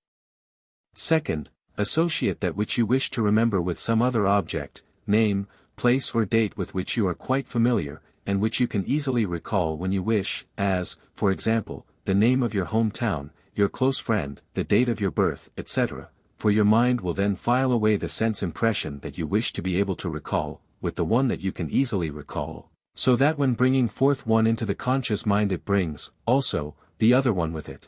Second, associate that which you wish to remember with some other object, name, place or date with which you are quite familiar, and which you can easily recall when you wish, as, for example, the name of your hometown, your close friend, the date of your birth, etc., for your mind will then file away the sense impression that you wish to be able to recall, with the one that you can easily recall, so that when bringing forth one into the conscious mind it brings, also, the other one with it.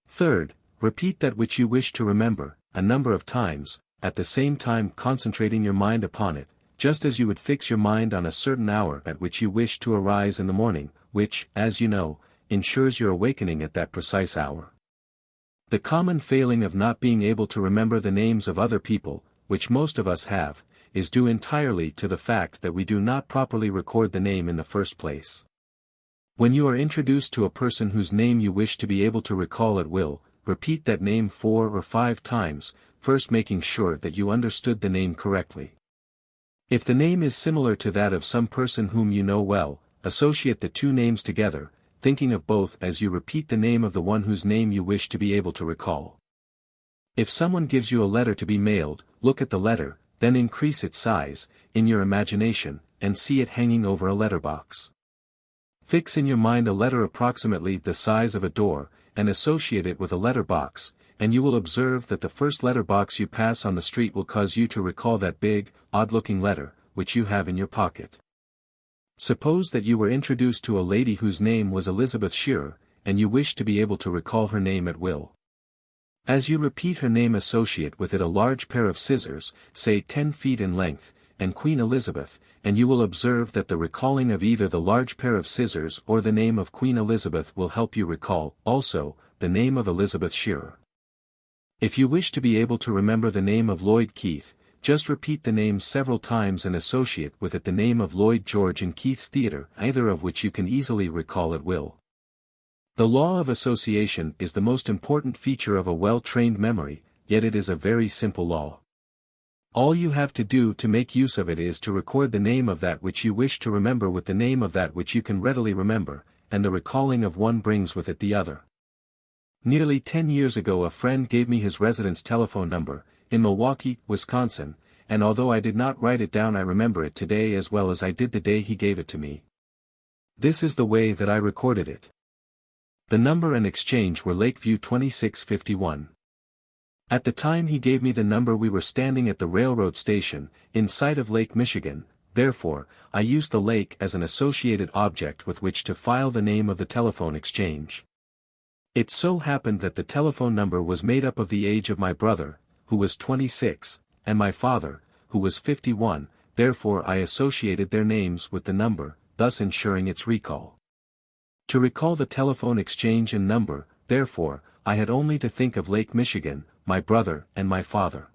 Third, repeat that which you wish to remember, a number of times, at the same time concentrating your mind upon it, just as you would fix your mind on a certain hour at which you wish to arise in the morning, which, as you know, ensures your awakening at that precise hour. The common failing of not being able to remember the names of other people, which most of us have, is due entirely to the fact that we do not properly record the name in the first place. When you are introduced to a person whose name you wish to be able to recall at will, repeat that name 4 or 5 times, first making sure that you understood the name correctly. If the name is similar to that of some person whom you know well, associate the two names together, thinking of both as you repeat the name of the one whose name you wish to be able to recall. If someone gives you a letter to be mailed, look at the letter, then increase its size, in your imagination, and see it hanging over a letterbox. Fix in your mind a letter approximately the size of a door, and associate it with a letterbox, and you will observe that the first letterbox you pass on the street will cause you to recall that big, odd-looking letter, which you have in your pocket. Suppose that you were introduced to a lady whose name was Elizabeth Shearer, and you wish to be able to recall her name at will. As you repeat her name, associate with it a large pair of scissors, say 10 feet in length, and Queen Elizabeth, and you will observe that the recalling of either the large pair of scissors or the name of Queen Elizabeth will help you recall, also, the name of Elizabeth Shearer. If you wish to be able to remember the name of Lloyd Keith, just repeat the name several times and associate with it the name of Lloyd George in Keith's Theatre, either of which you can easily recall at will. The law of association is the most important feature of a well-trained memory, yet it is a very simple law. All you have to do to make use of it is to record the name of that which you wish to remember with the name of that which you can readily remember, and the recalling of one brings with it the other. Nearly 10 years ago a friend gave me his residence telephone number, in Milwaukee, Wisconsin, and although I did not write it down, I remember it today as well as I did the day he gave it to me. This is the way that I recorded it. The number and exchange were Lakeview 2651. At the time he gave me the number we were standing at the railroad station, in sight of Lake Michigan, therefore, I used the lake as an associated object with which to file the name of the telephone exchange. It so happened that the telephone number was made up of the age of my brother, who was 26, and my father, who was 51, therefore I associated their names with the number, thus ensuring its recall. To recall the telephone exchange and number, therefore, I had only to think of Lake Michigan, my brother and my father.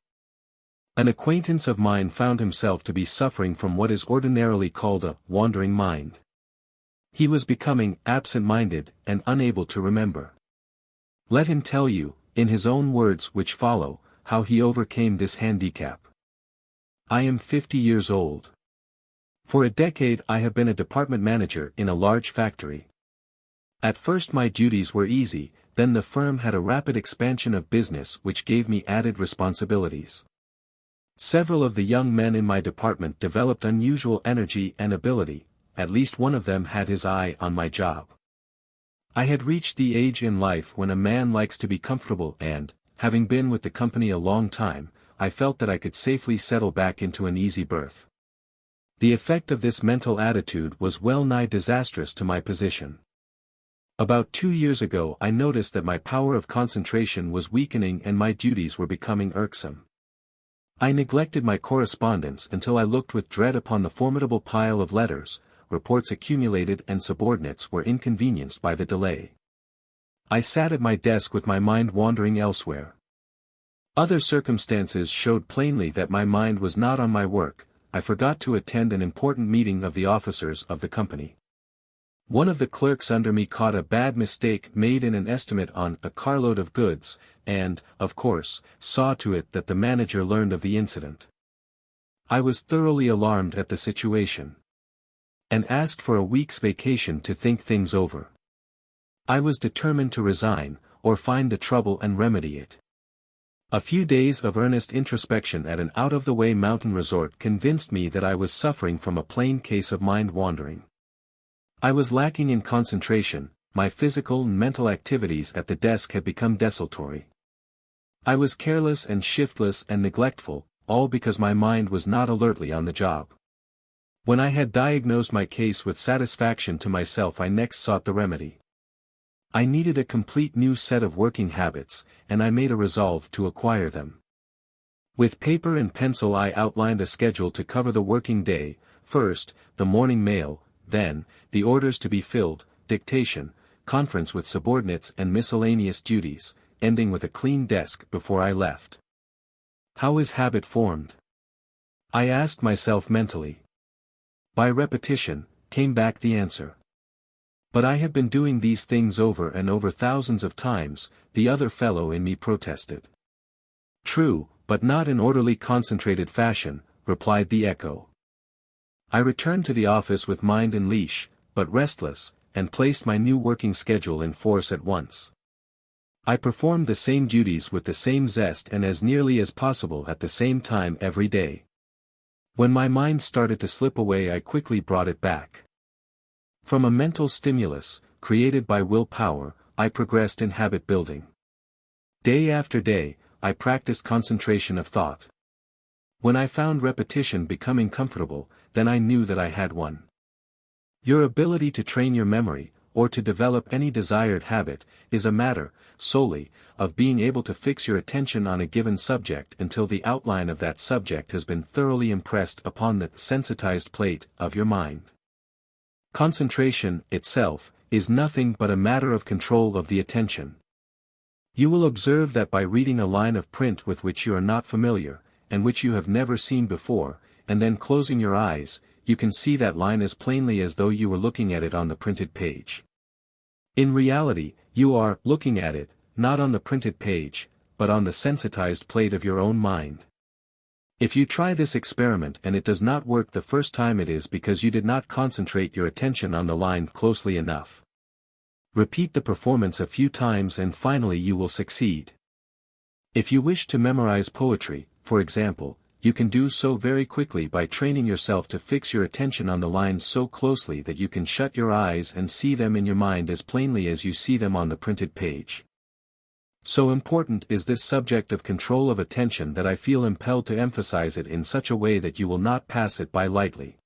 An acquaintance of mine found himself to be suffering from what is ordinarily called a wandering mind. He was becoming absent-minded and unable to remember. Let him tell you, in his own words which follow, how he overcame this handicap. I am 50 years old. For a decade I have been a department manager in a large factory. At first my duties were easy, then the firm had a rapid expansion of business which gave me added responsibilities. Several of the young men in my department developed unusual energy and ability, at least one of them had his eye on my job. I had reached the age in life when a man likes to be comfortable and, having been with the company a long time, I felt that I could safely settle back into an easy berth. The effect of this mental attitude was well nigh disastrous to my position. About 2 years ago I noticed that my power of concentration was weakening and my duties were becoming irksome. I neglected my correspondence until I looked with dread upon the formidable pile of letters, reports accumulated and subordinates were inconvenienced by the delay. I sat at my desk with my mind wandering elsewhere. Other circumstances showed plainly that my mind was not on my work. I forgot to attend an important meeting of the officers of the company. One of the clerks under me caught a bad mistake made in an estimate on a carload of goods, and, of course, saw to it that the manager learned of the incident. I was thoroughly alarmed at the situation, and asked for a week's vacation to think things over. I was determined to resign, or find the trouble and remedy it. A few days of earnest introspection at an out-of-the-way mountain resort convinced me that I was suffering from a plain case of mind wandering. I was lacking in concentration, my physical and mental activities at the desk had become desultory. I was careless and shiftless and neglectful, all because my mind was not alertly on the job. When I had diagnosed my case with satisfaction to myself, I next sought the remedy. I needed a complete new set of working habits, and I made a resolve to acquire them. With paper and pencil I outlined a schedule to cover the working day, first, the morning mail, then, the orders to be filled, dictation, conference with subordinates and miscellaneous duties, ending with a clean desk before I left. How is habit formed? I asked myself mentally. By repetition, came back the answer. But I have been doing these things over and over thousands of times, the other fellow in me protested. True, but not in orderly concentrated fashion, replied the echo. I returned to the office with mind in leash, but restless, and placed my new working schedule in force at once. I performed the same duties with the same zest and as nearly as possible at the same time every day. When my mind started to slip away, I quickly brought it back. From a mental stimulus, created by willpower, I progressed in habit building. Day after day, I practiced concentration of thought. When I found repetition becoming comfortable, then I knew that I had won. Your ability to train your memory, or to develop any desired habit, is a matter, solely, of being able to fix your attention on a given subject until the outline of that subject has been thoroughly impressed upon the sensitized plate of your mind. Concentration, itself, is nothing but a matter of control of the attention. You will observe that by reading a line of print with which you are not familiar, and which you have never seen before, and then closing your eyes, you can see that line as plainly as though you were looking at it on the printed page. In reality, you are looking at it, not on the printed page, but on the sensitized plate of your own mind. If you try this experiment and it does not work the first time, it is because you did not concentrate your attention on the line closely enough. Repeat the performance a few times and finally you will succeed. If you wish to memorize poetry, for example, you can do so very quickly by training yourself to fix your attention on the lines so closely that you can shut your eyes and see them in your mind as plainly as you see them on the printed page. So important is this subject of control of attention that I feel impelled to emphasize it in such a way that you will not pass it by lightly.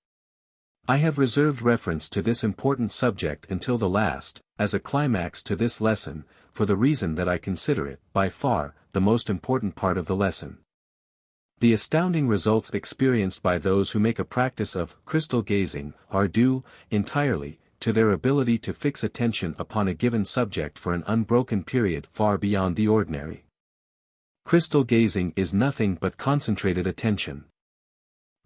I have reserved reference to this important subject until the last, as a climax to this lesson, for the reason that I consider it, by far, the most important part of the lesson. The astounding results experienced by those who make a practice of crystal gazing are due, entirely, to their ability to fix attention upon a given subject for an unbroken period far beyond the ordinary. Crystal gazing is nothing but concentrated attention.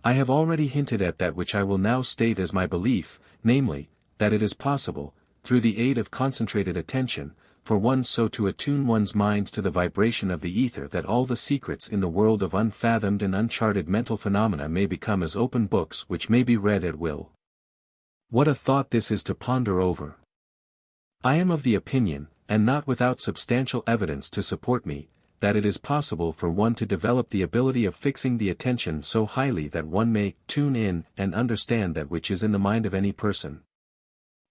I have already hinted at that which I will now state as my belief, namely, that it is possible, through the aid of concentrated attention, for one so to attune one's mind to the vibration of the ether that all the secrets in the world of unfathomed and uncharted mental phenomena may become as open books which may be read at will. What a thought this is to ponder over! I am of the opinion, and not without substantial evidence to support me, that it is possible for one to develop the ability of fixing the attention so highly that one may tune in and understand that which is in the mind of any person.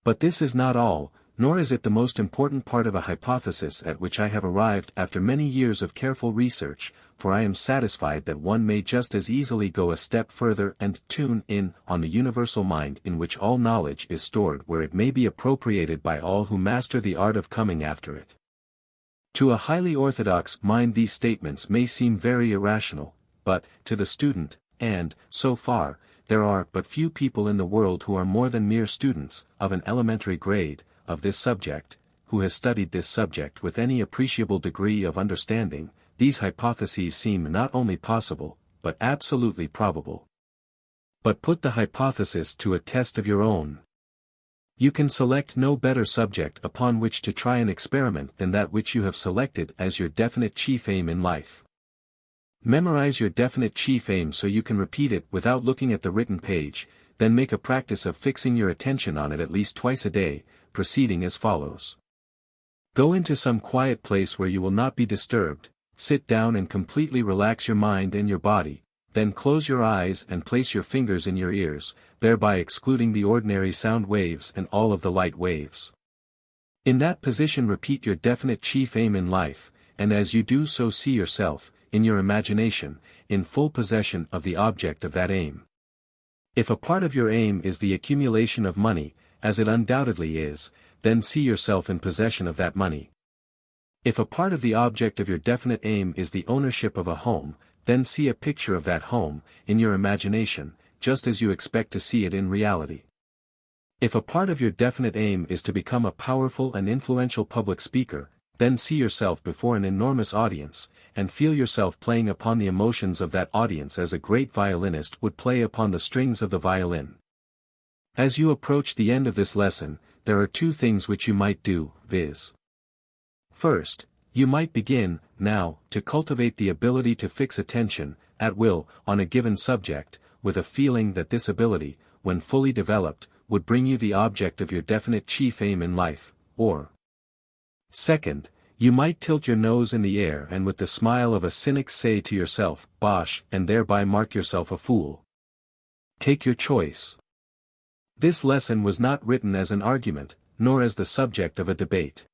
But this is not all, nor is it the most important part of a hypothesis at which I have arrived after many years of careful research, for I am satisfied that one may just as easily go a step further and tune in on the universal mind in which all knowledge is stored, where it may be appropriated by all who master the art of coming after it. To a highly orthodox mind these statements may seem very irrational, but, to the student, and, so far, there are but few people in the world who are more than mere students, of an elementary grade, of this subject, who has studied this subject with any appreciable degree of understanding, these hypotheses seem not only possible, but absolutely probable. But put the hypothesis to a test of your own. You can select no better subject upon which to try an experiment than that which you have selected as your definite chief aim in life. Memorize your definite chief aim so you can repeat it without looking at the written page, then make a practice of fixing your attention on it at least twice a day, proceeding as follows. Go into some quiet place where you will not be disturbed, sit down and completely relax your mind and your body, then close your eyes and place your fingers in your ears, thereby excluding the ordinary sound waves and all of the light waves. In that position repeat your definite chief aim in life, and as you do so see yourself, in your imagination, in full possession of the object of that aim. If a part of your aim is the accumulation of money, as it undoubtedly is, then see yourself in possession of that money. If a part of the object of your definite aim is the ownership of a home, then see a picture of that home, in your imagination, just as you expect to see it in reality. If a part of your definite aim is to become a powerful and influential public speaker, then see yourself before an enormous audience, and feel yourself playing upon the emotions of that audience as a great violinist would play upon the strings of the violin. As you approach the end of this lesson, there are two things which you might do, viz. First, you might begin, now, to cultivate the ability to fix attention, at will, on a given subject, with a feeling that this ability, when fully developed, would bring you the object of your definite chief aim in life, or second, you might tilt your nose in the air and with the smile of a cynic say to yourself, bosh, and thereby mark yourself a fool. Take your choice. This lesson was not written as an argument, nor as the subject of a debate.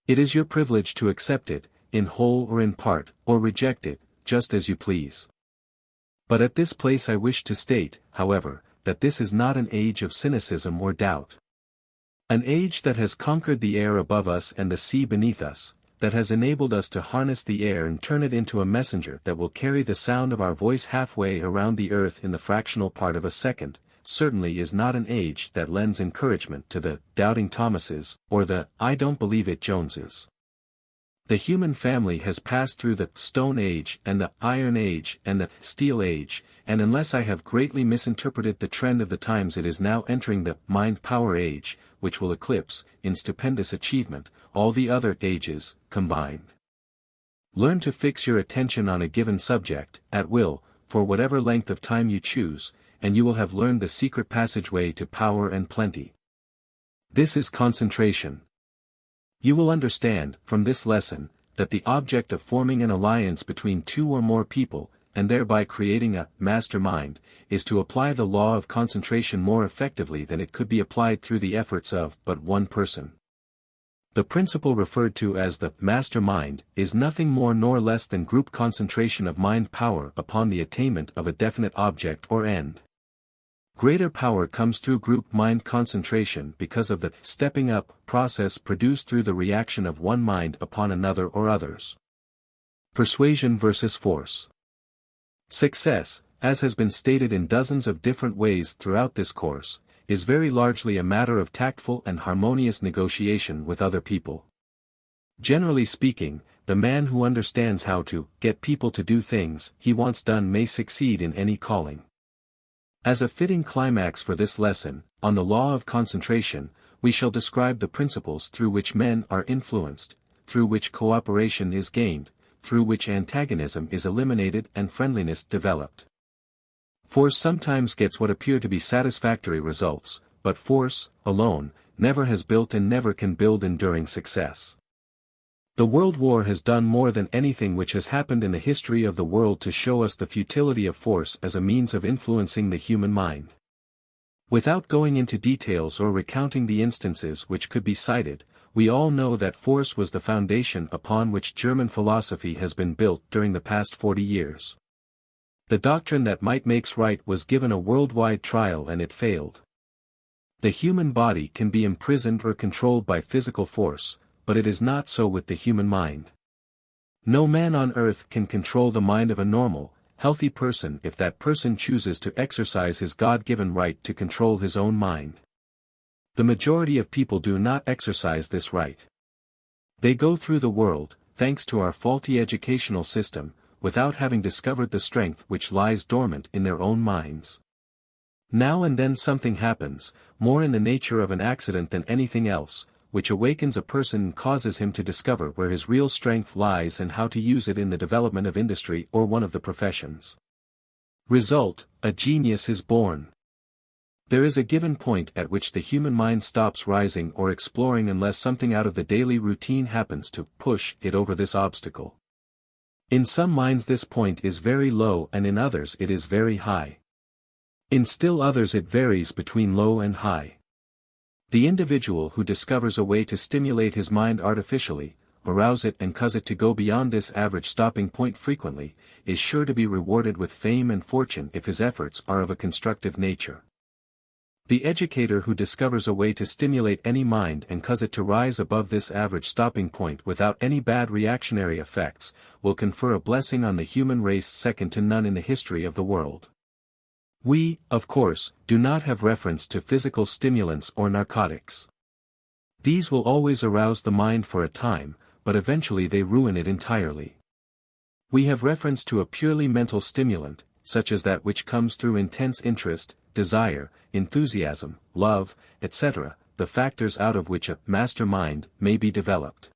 It is your privilege to accept it, in whole or in part, or reject it, just as you please. But at this place I wish to state, however, that this is not an age of cynicism or doubt. An age that has conquered the air above us and the sea beneath us, that has enabled us to harness the air and turn it into a messenger that will carry the sound of our voice halfway around the earth in the fractional part of a second, certainly is not an age that lends encouragement to the doubting Thomases, or the I don't believe it Joneses. The human family has passed through the Stone Age and the Iron Age and the Steel Age, and unless I have greatly misinterpreted the trend of the times it is now entering the Mind-Power Age, which will eclipse, in stupendous achievement, all the other ages, combined. Learn to fix your attention on a given subject, at will, for whatever length of time you choose, and you will have learned the secret passageway to power and plenty. This is concentration. You will understand, from this lesson, that the object of forming an alliance between two or more people, and thereby creating a mastermind, is to apply the law of concentration more effectively than it could be applied through the efforts of but one person. The principle referred to as the mastermind is nothing more nor less than group concentration of mind power upon the attainment of a definite object or end. Greater power comes through group mind concentration because of the stepping up process produced through the reaction of one mind upon another or others. Persuasion versus force. Success, as has been stated in dozens of different ways throughout this course, is very largely a matter of tactful and harmonious negotiation with other people. Generally speaking, the man who understands how to get people to do things he wants done may succeed in any calling. As a fitting climax for this lesson, on the law of concentration, we shall describe the principles through which men are influenced, through which cooperation is gained, through which antagonism is eliminated and friendliness developed. Force sometimes gets what appear to be satisfactory results, but force, alone, never has built and never can build enduring success. The World War has done more than anything which has happened in the history of the world to show us the futility of force as a means of influencing the human mind. Without going into details or recounting the instances which could be cited, we all know that force was the foundation upon which German philosophy has been built during the past 40 years. The doctrine that might makes right was given a worldwide trial and it failed. The human body can be imprisoned or controlled by physical force, but it is not so with the human mind. No man on earth can control the mind of a normal, healthy person if that person chooses to exercise his God-given right to control his own mind. The majority of people do not exercise this right. They go through the world, thanks to our faulty educational system, without having discovered the strength which lies dormant in their own minds. Now and then something happens, more in the nature of an accident than anything else, which awakens a person and causes him to discover where his real strength lies and how to use it in the development of industry or one of the professions. Result: a genius is born. There is a given point at which the human mind stops rising or exploring unless something out of the daily routine happens to push it over this obstacle. In some minds this point is very low and in others it is very high. In still others it varies between low and high. The individual who discovers a way to stimulate his mind artificially, arouse it and cause it to go beyond this average stopping point frequently, is sure to be rewarded with fame and fortune if his efforts are of a constructive nature. The educator who discovers a way to stimulate any mind and cause it to rise above this average stopping point without any bad reactionary effects, will confer a blessing on the human race second to none in the history of the world. We, of course, do not have reference to physical stimulants or narcotics. These will always arouse the mind for a time, but eventually they ruin it entirely. We have reference to a purely mental stimulant, such as that which comes through intense interest, desire, enthusiasm, love, etc., the factors out of which a master mind may be developed.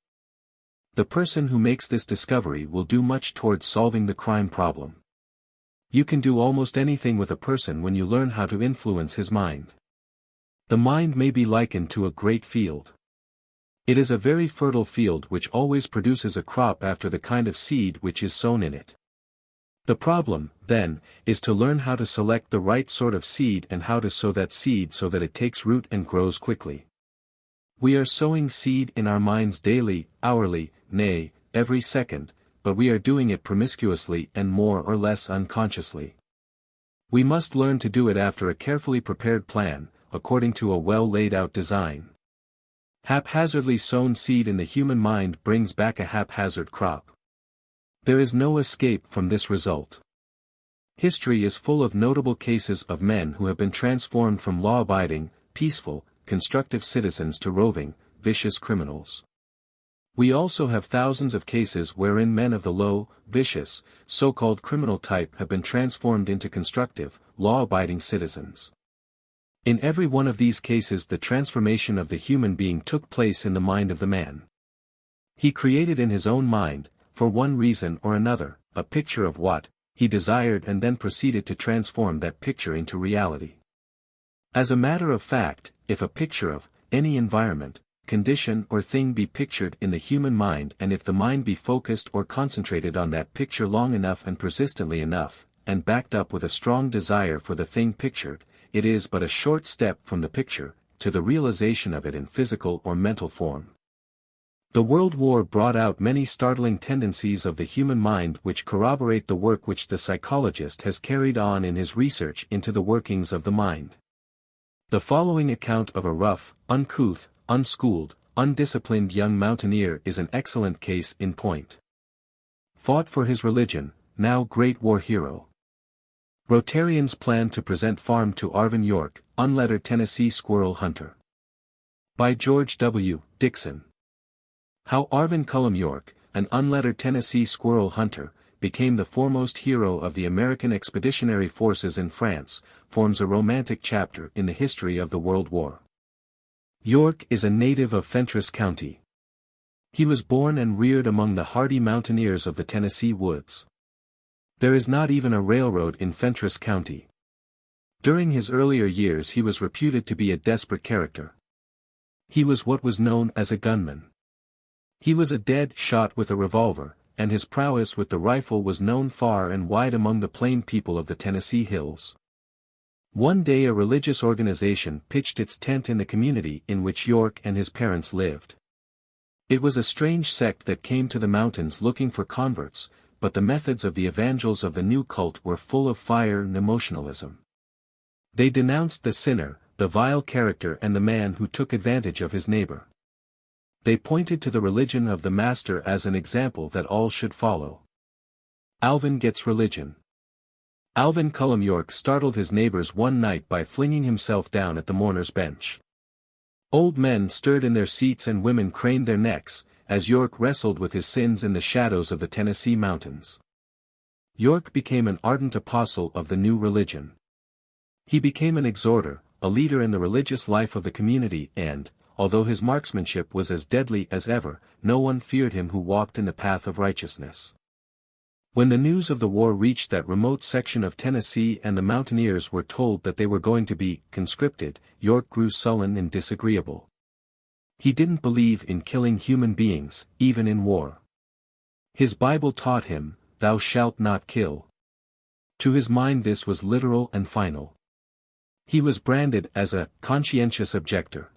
The person who makes this discovery will do much towards solving the crime problem. You can do almost anything with a person when you learn how to influence his mind. The mind may be likened to a great field. It is a very fertile field which always produces a crop after the kind of seed which is sown in it. The problem, then, is to learn how to select the right sort of seed and how to sow that seed so that it takes root and grows quickly. We are sowing seed in our minds daily, hourly, nay, every second, but we are doing it promiscuously and more or less unconsciously. We must learn to do it after a carefully prepared plan, according to a well laid out design. Haphazardly sown seed in the human mind brings back a haphazard crop. There is no escape from this result. History is full of notable cases of men who have been transformed from law-abiding, peaceful, constructive citizens to roving, vicious criminals. We also have thousands of cases wherein men of the low, vicious, so-called criminal type have been transformed into constructive, law-abiding citizens. In every one of these cases the transformation of the human being took place in the mind of the man. He created in his own mind, for one reason or another, a picture of what he desired and then proceeded to transform that picture into reality. As a matter of fact, if a picture of any environment, condition or thing be pictured in the human mind and if the mind be focused or concentrated on that picture long enough and persistently enough, and backed up with a strong desire for the thing pictured, it is but a short step from the picture, to the realization of it in physical or mental form. The World War brought out many startling tendencies of the human mind which corroborate the work which the psychologist has carried on in his research into the workings of the mind. The following account of a rough, uncouth, unschooled, undisciplined young mountaineer is an excellent case in point. Fought for his religion, now great war hero. Rotarians plan to present farm to Arvin York, unlettered Tennessee squirrel hunter. By George W. Dixon. How Arvin Cullum York, an unlettered Tennessee squirrel hunter, became the foremost hero of the American expeditionary forces in France, forms a romantic chapter in the history of the World War. York is a native of Fentress County. He was born and reared among the hardy mountaineers of the Tennessee woods. There is not even a railroad in Fentress County. During his earlier years he was reputed to be a desperate character. He was what was known as a gunman. He was a dead shot with a revolver, and his prowess with the rifle was known far and wide among the plain people of the Tennessee hills. One day a religious organization pitched its tent in the community in which York and his parents lived. It was a strange sect that came to the mountains looking for converts, but the methods of the evangels of the new cult were full of fire and emotionalism. They denounced the sinner, the vile character and the man who took advantage of his neighbor. They pointed to the religion of the Master as an example that all should follow. Alvin gets religion. Alvin Cullum York startled his neighbors one night by flinging himself down at the mourner's bench. Old men stirred in their seats and women craned their necks, as York wrestled with his sins in the shadows of the Tennessee mountains. York became an ardent apostle of the new religion. He became an exhorter, a leader in the religious life of the community and, although his marksmanship was as deadly as ever, no one feared him who walked in the path of righteousness. When the news of the war reached that remote section of Tennessee and the mountaineers were told that they were going to be conscripted, York grew sullen and disagreeable. He didn't believe in killing human beings, even in war. His Bible taught him, "Thou shalt not kill." To his mind this was literal and final. He was branded as a conscientious objector.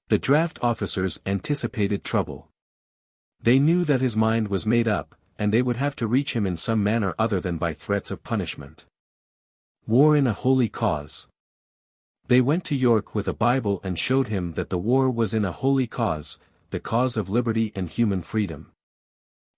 The draft officers anticipated trouble. They knew that his mind was made up, and they would have to reach him in some manner other than by threats of punishment. War in a holy cause. They went to York with a Bible and showed him that the war was in a holy cause, the cause of liberty and human freedom.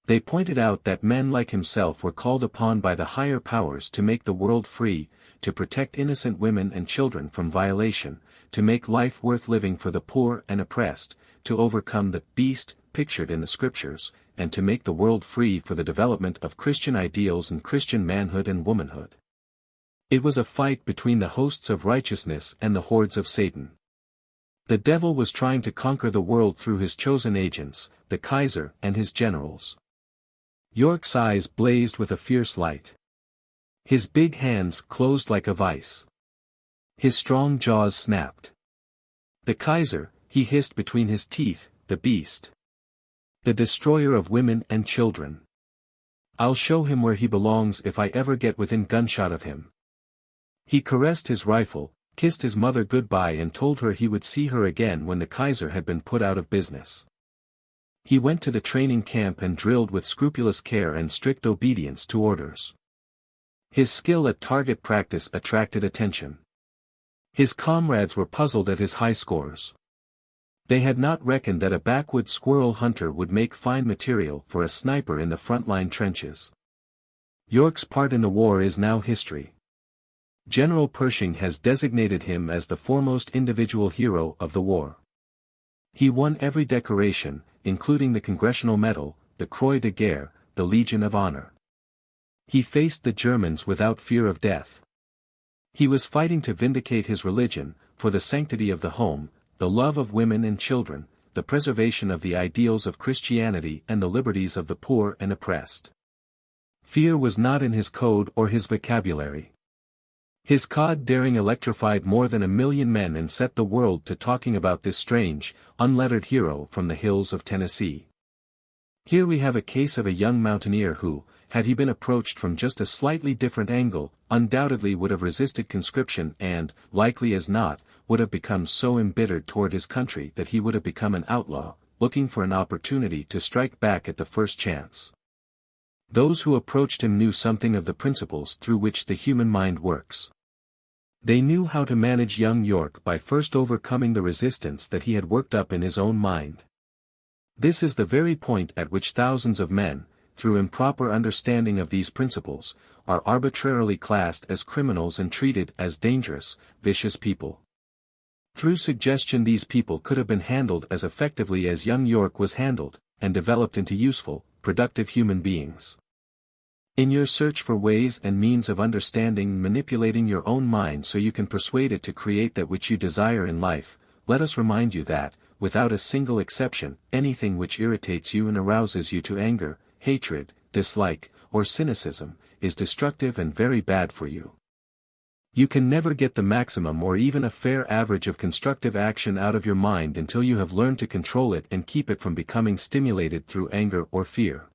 They pointed out that men like himself were called upon by the higher powers to make the world free, to protect innocent women and children from violation, to make life worth living for the poor and oppressed, to overcome the beast pictured in the scriptures, and to make the world free for the development of Christian ideals and Christian manhood and womanhood. It was a fight between the hosts of righteousness and the hordes of Satan. The devil was trying to conquer the world through his chosen agents, the Kaiser and his generals. York's eyes blazed with a fierce light. His big hands closed like a vice. His strong jaws snapped. "The Kaiser," he hissed between his teeth, "the beast. The destroyer of women and children. I'll show him where he belongs if I ever get within gunshot of him." He caressed his rifle, kissed his mother goodbye and told her he would see her again when the Kaiser had been put out of business. He went to the training camp and drilled with scrupulous care and strict obedience to orders. His skill at target practice attracted attention. His comrades were puzzled at his high scores. They had not reckoned that a backwoods squirrel hunter would make fine material for a sniper in the frontline trenches. York's part in the war is now history. General Pershing has designated him as the foremost individual hero of the war. He won every decoration, including the Congressional Medal, the Croix de Guerre, the Legion of Honor. He faced the Germans without fear of death. He was fighting to vindicate his religion, for the sanctity of the home, the love of women and children, the preservation of the ideals of Christianity and the liberties of the poor and oppressed. Fear was not in his code or his vocabulary. His cod daring electrified more than 1 million men and set the world to talking about this strange, unlettered hero from the hills of Tennessee. Here we have a case of a young mountaineer who, had he been approached from just a slightly different angle, undoubtedly would have resisted conscription and, likely as not, would have become so embittered toward his country that he would have become an outlaw, looking for an opportunity to strike back at the first chance. Those who approached him knew something of the principles through which the human mind works. They knew how to manage young York by first overcoming the resistance that he had worked up in his own mind. This is the very point at which thousands of men, through improper understanding of these principles, are arbitrarily classed as criminals and treated as dangerous, vicious people. Through suggestion these people could have been handled as effectively as young York was handled, and developed into useful, productive human beings. In your search for ways and means of understanding and manipulating your own mind so you can persuade it to create that which you desire in life, let us remind you that, without a single exception, anything which irritates you and arouses you to anger, hatred, dislike, or cynicism, is destructive and very bad for you. You can never get the maximum or even a fair average of constructive action out of your mind until you have learned to control it and keep it from becoming stimulated through anger or fear.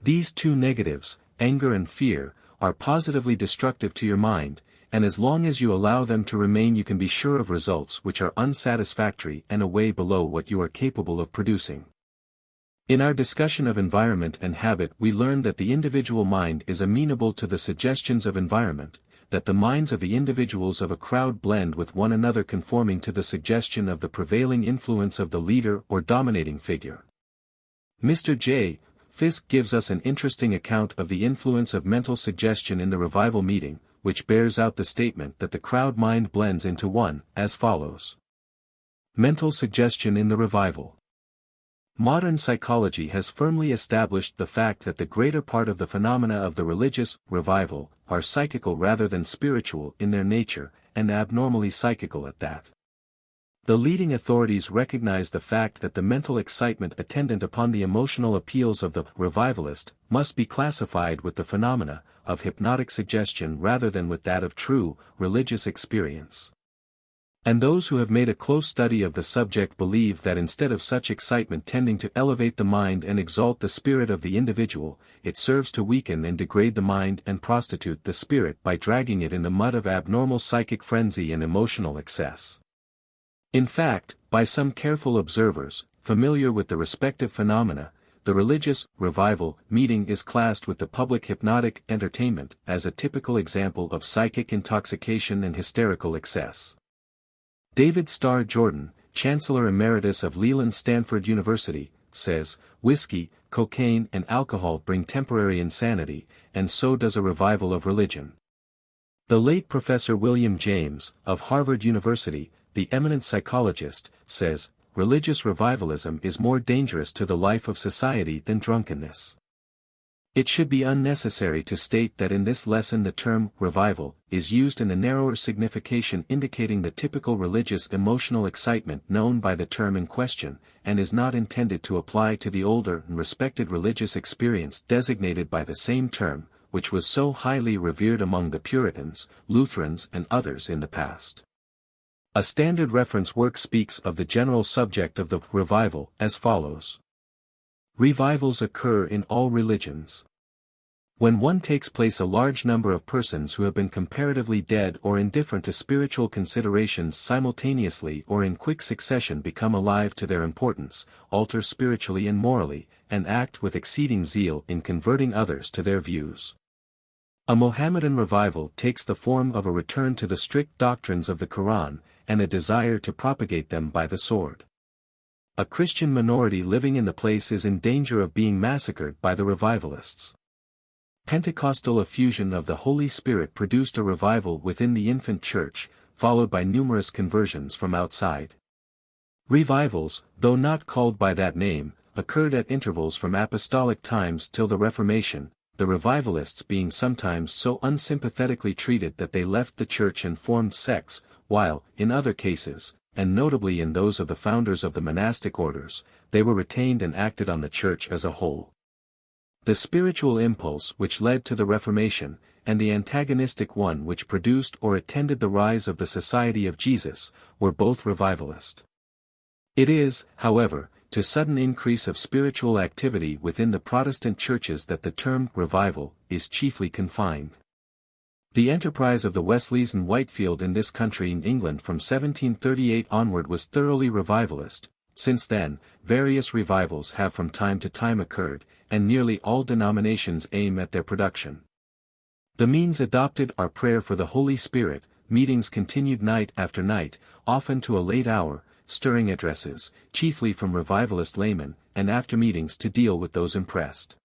These two negatives, anger and fear, are positively destructive to your mind, and as long as you allow them to remain you can be sure of results which are unsatisfactory and way below what you are capable of producing. In our discussion of environment and habit we learned that the individual mind is amenable to the suggestions of environment, that the minds of the individuals of a crowd blend with one another conforming to the suggestion of the prevailing influence of the leader or dominating figure. Mr. J. Fisk gives us an interesting account of the influence of mental suggestion in the revival meeting, which bears out the statement that the crowd mind blends into one, as follows. Mental suggestion in the revival. Modern psychology has firmly established the fact that the greater part of the phenomena of the religious revival are psychical rather than spiritual in their nature, and abnormally psychical at that. The leading authorities recognize the fact that the mental excitement attendant upon the emotional appeals of the revivalist must be classified with the phenomena of hypnotic suggestion rather than with that of true, religious experience. And those who have made a close study of the subject believe that instead of such excitement tending to elevate the mind and exalt the spirit of the individual, it serves to weaken and degrade the mind and prostitute the spirit by dragging it in the mud of abnormal psychic frenzy and emotional excess. In fact, by some careful observers, familiar with the respective phenomena, the religious revival meeting is classed with the public hypnotic entertainment as a typical example of psychic intoxication and hysterical excess. David Starr Jordan, Chancellor Emeritus of Leland Stanford University, says, "Whiskey, cocaine and alcohol bring temporary insanity, and so does a revival of religion." The late Professor William James, of Harvard University, the eminent psychologist, says, "Religious revivalism is more dangerous to the life of society than drunkenness." It should be unnecessary to state that in this lesson the term revival is used in the narrower signification indicating the typical religious emotional excitement known by the term in question, and is not intended to apply to the older and respected religious experience designated by the same term, which was so highly revered among the Puritans, Lutherans and others in the past. A standard reference work speaks of the general subject of the revival as follows. Revivals occur in all religions. When one takes place, a large number of persons who have been comparatively dead or indifferent to spiritual considerations simultaneously or in quick succession become alive to their importance, alter spiritually and morally, and act with exceeding zeal in converting others to their views. A Mohammedan revival takes the form of a return to the strict doctrines of the Quran, and a desire to propagate them by the sword. A Christian minority living in the place is in danger of being massacred by the revivalists. Pentecostal effusion of the Holy Spirit produced a revival within the infant church, followed by numerous conversions from outside. Revivals, though not called by that name, occurred at intervals from apostolic times till the Reformation, the revivalists being sometimes so unsympathetically treated that they left the church and formed sects, while, in other cases, and notably in those of the founders of the monastic orders, they were retained and acted on the church as a whole. The spiritual impulse which led to the Reformation, and the antagonistic one which produced or attended the rise of the Society of Jesus, were both revivalist. It is, however, to sudden increase of spiritual activity within the Protestant churches that the term revival is chiefly confined. The enterprise of the Wesleys and Whitefield in this country in England from 1738 onward was thoroughly revivalist. Since then, various revivals have from time to time occurred, and nearly all denominations aim at their production. The means adopted are prayer for the Holy Spirit, meetings continued night after night, often to a late hour, stirring addresses, chiefly from revivalist laymen, and after meetings to deal with those impressed.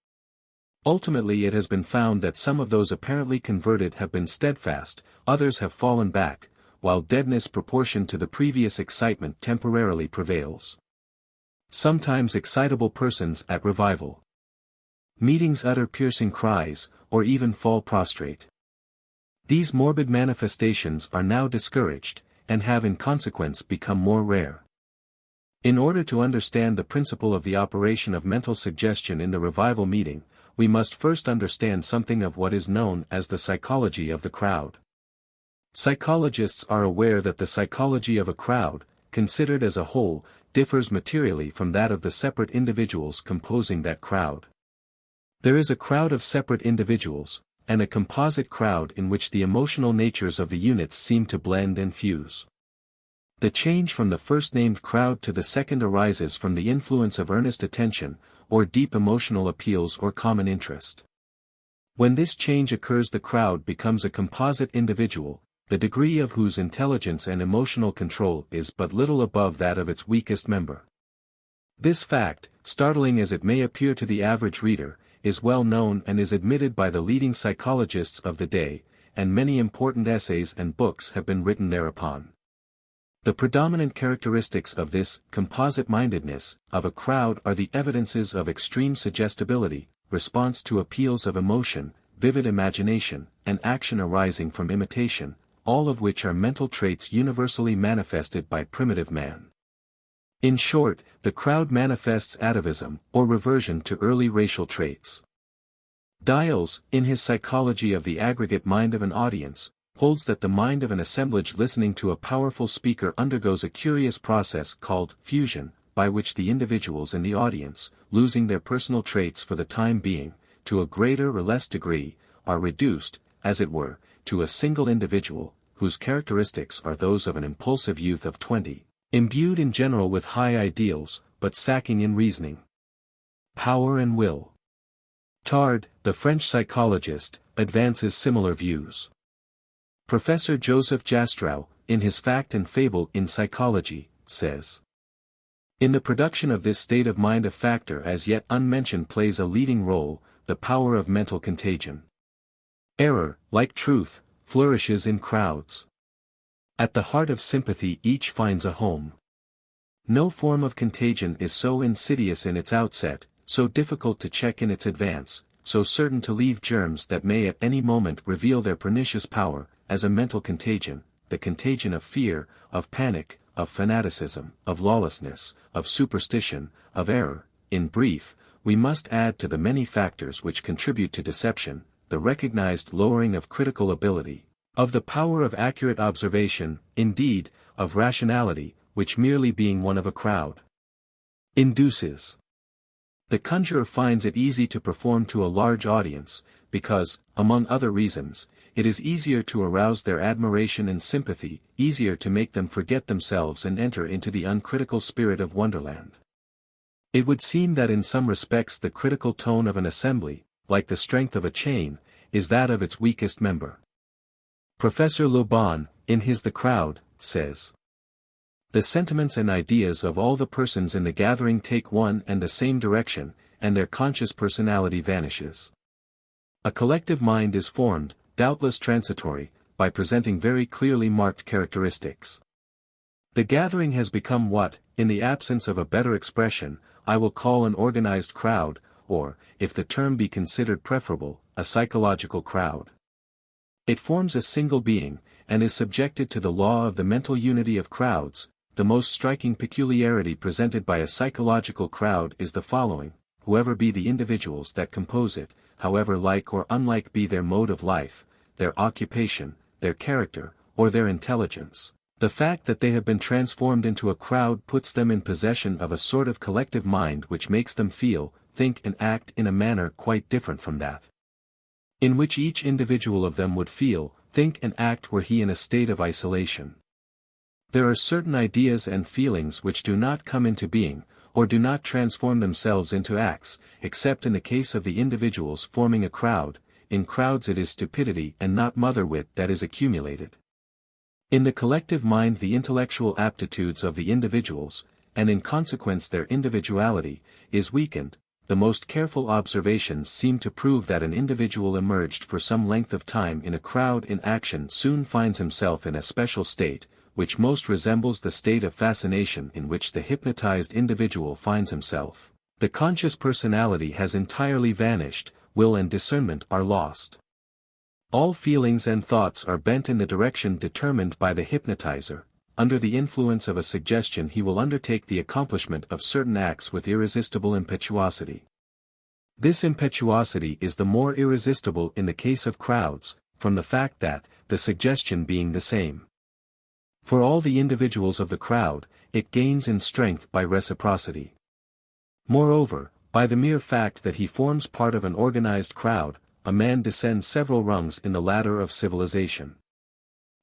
Ultimately it has been found that some of those apparently converted have been steadfast, others have fallen back, while deadness proportioned to the previous excitement temporarily prevails. Sometimes excitable persons at revival meetings utter piercing cries, or even fall prostrate. These morbid manifestations are now discouraged, and have in consequence become more rare. In order to understand the principle of the operation of mental suggestion in the revival meeting, we must first understand something of what is known as the psychology of the crowd. Psychologists are aware that the psychology of a crowd, considered as a whole, differs materially from that of the separate individuals composing that crowd. There is a crowd of separate individuals, and a composite crowd in which the emotional natures of the units seem to blend and fuse. The change from the first-named crowd to the second arises from the influence of earnest attention, or deep emotional appeals or common interest. When this change occurs, the crowd becomes a composite individual, the degree of whose intelligence and emotional control is but little above that of its weakest member. This fact, startling as it may appear to the average reader, is well known and is admitted by the leading psychologists of the day, and many important essays and books have been written thereupon. The predominant characteristics of this composite-mindedness of a crowd are the evidences of extreme suggestibility, response to appeals of emotion, vivid imagination, and action arising from imitation, all of which are mental traits universally manifested by primitive man. In short, the crowd manifests atavism, or reversion to early racial traits. Diels, in his Psychology of the Aggregate Mind of an Audience, holds that the mind of an assemblage listening to a powerful speaker undergoes a curious process called fusion, by which the individuals in the audience, losing their personal traits for the time being, to a greater or less degree, are reduced, as it were, to a single individual, whose characteristics are those of an impulsive youth of 20. Imbued in general with high ideals, but sacking in reasoning, power and will. Tard, the French psychologist, advances similar views. Professor Joseph Jastrow, in his Fact and Fable in Psychology, says, in the production of this state of mind a factor as yet unmentioned plays a leading role, the power of mental contagion. Error, like truth, flourishes in crowds. At the heart of sympathy each finds a home. No form of contagion is so insidious in its outset, so difficult to check in its advance, so certain to leave germs that may at any moment reveal their pernicious power, as a mental contagion, the contagion of fear, of panic, of fanaticism, of lawlessness, of superstition, of error. In brief, we must add to the many factors which contribute to deception, the recognized lowering of critical ability, Of the power of accurate observation, indeed, of rationality, which merely being one of a crowd induces. The conjurer finds it easy to perform to a large audience, because, among other reasons, it is easier to arouse their admiration and sympathy, easier to make them forget themselves and enter into the uncritical spirit of wonderland. It would seem that in some respects the critical tone of an assembly, like the strength of a chain, is that of its weakest member. Professor Le Bon, in his The Crowd, says, "The sentiments and ideas of all the persons in the gathering take one and the same direction, and their conscious personality vanishes. A collective mind is formed, doubtless transitory, by presenting very clearly marked characteristics. The gathering has become what, in the absence of a better expression, I will call an organized crowd, or, if the term be considered preferable, a psychological crowd. It forms a single being, and is subjected to the law of the mental unity of crowds. The most striking peculiarity presented by a psychological crowd is the following: whoever be the individuals that compose it, however like or unlike be their mode of life, their occupation, their character, or their intelligence, the fact that they have been transformed into a crowd puts them in possession of a sort of collective mind which makes them feel, think and act in a manner quite different from that in which each individual of them would feel, think and act were he in a state of isolation. There are certain ideas and feelings which do not come into being, or do not transform themselves into acts, except in the case of the individuals forming a crowd. In crowds it is stupidity and not mother-wit that is accumulated. In the collective mind the intellectual aptitudes of the individuals, and in consequence their individuality, is weakened. The most careful observations seem to prove that an individual emerged for some length of time in a crowd in action soon finds himself in a special state, which most resembles the state of fascination in which the hypnotized individual finds himself. The conscious personality has entirely vanished, will and discernment are lost. All feelings and thoughts are bent in the direction determined by the hypnotizer. Under the influence of a suggestion he will undertake the accomplishment of certain acts with irresistible impetuosity. This impetuosity is the more irresistible in the case of crowds, from the fact that, the suggestion being the same for all the individuals of the crowd, it gains in strength by reciprocity. Moreover, by the mere fact that he forms part of an organized crowd, a man descends several rungs in the ladder of civilization.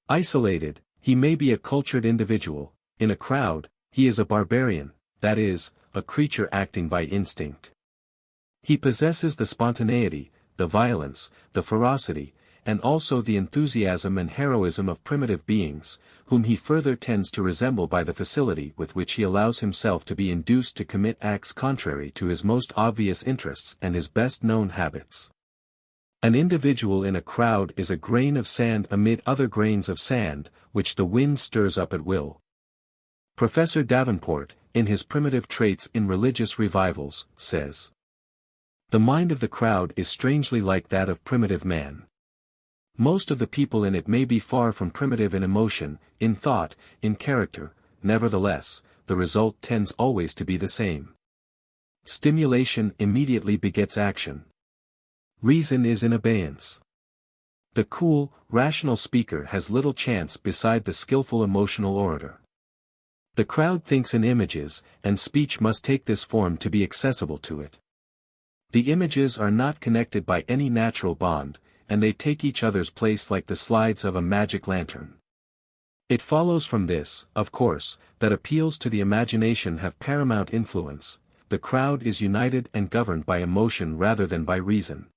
Isolated, he may be a cultured individual; in a crowd, he is a barbarian, that is, a creature acting by instinct. He possesses the spontaneity, the violence, the ferocity, and also the enthusiasm and heroism of primitive beings, whom he further tends to resemble by the facility with which he allows himself to be induced to commit acts contrary to his most obvious interests and his best-known habits. An individual in a crowd is a grain of sand amid other grains of sand, which the wind stirs up at will. Professor Davenport, in his Primitive Traits in Religious Revivals, says, "The mind of the crowd is strangely like that of primitive man. Most of the people in it may be far from primitive in emotion, in thought, in character, nevertheless, the result tends always to be the same. Stimulation immediately begets action. Reason is in abeyance. The cool, rational speaker has little chance beside the skillful emotional orator. The crowd thinks in images, and speech must take this form to be accessible to it. The images are not connected by any natural bond, and they take each other's place like the slides of a magic lantern. It follows from this, of course, that appeals to the imagination have paramount influence. The crowd is united and governed by emotion rather than by reason.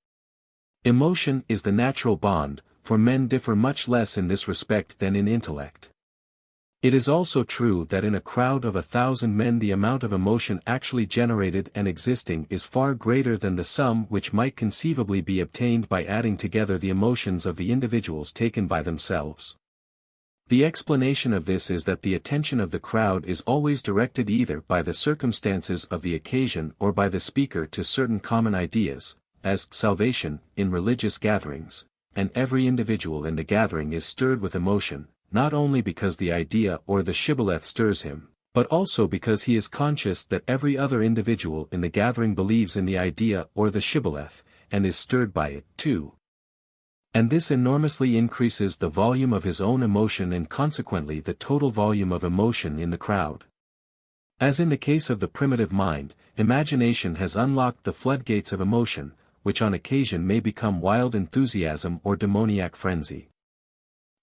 Emotion is the natural bond, for men differ much less in this respect than in intellect. It is also true that in a crowd of 1,000 men the amount of emotion actually generated and existing is far greater than the sum which might conceivably be obtained by adding together the emotions of the individuals taken by themselves. The explanation of this is that the attention of the crowd is always directed either by the circumstances of the occasion or by the speaker to certain common ideas, as salvation, in religious gatherings, and every individual in the gathering is stirred with emotion, not only because the idea or the shibboleth stirs him, but also because he is conscious that every other individual in the gathering believes in the idea or the shibboleth, and is stirred by it, too. And this enormously increases the volume of his own emotion and consequently the total volume of emotion in the crowd. As in the case of the primitive mind, imagination has unlocked the floodgates of emotion, which on occasion may become wild enthusiasm or demoniac frenzy.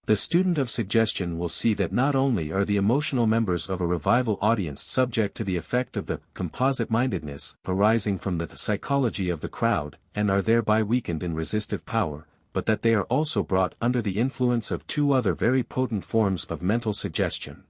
The student of suggestion will see that not only are the emotional members of a revival audience subject to the effect of the composite-mindedness arising from the psychology of the crowd and are thereby weakened in resistive power, but that they are also brought under the influence of two other very potent forms of mental suggestion.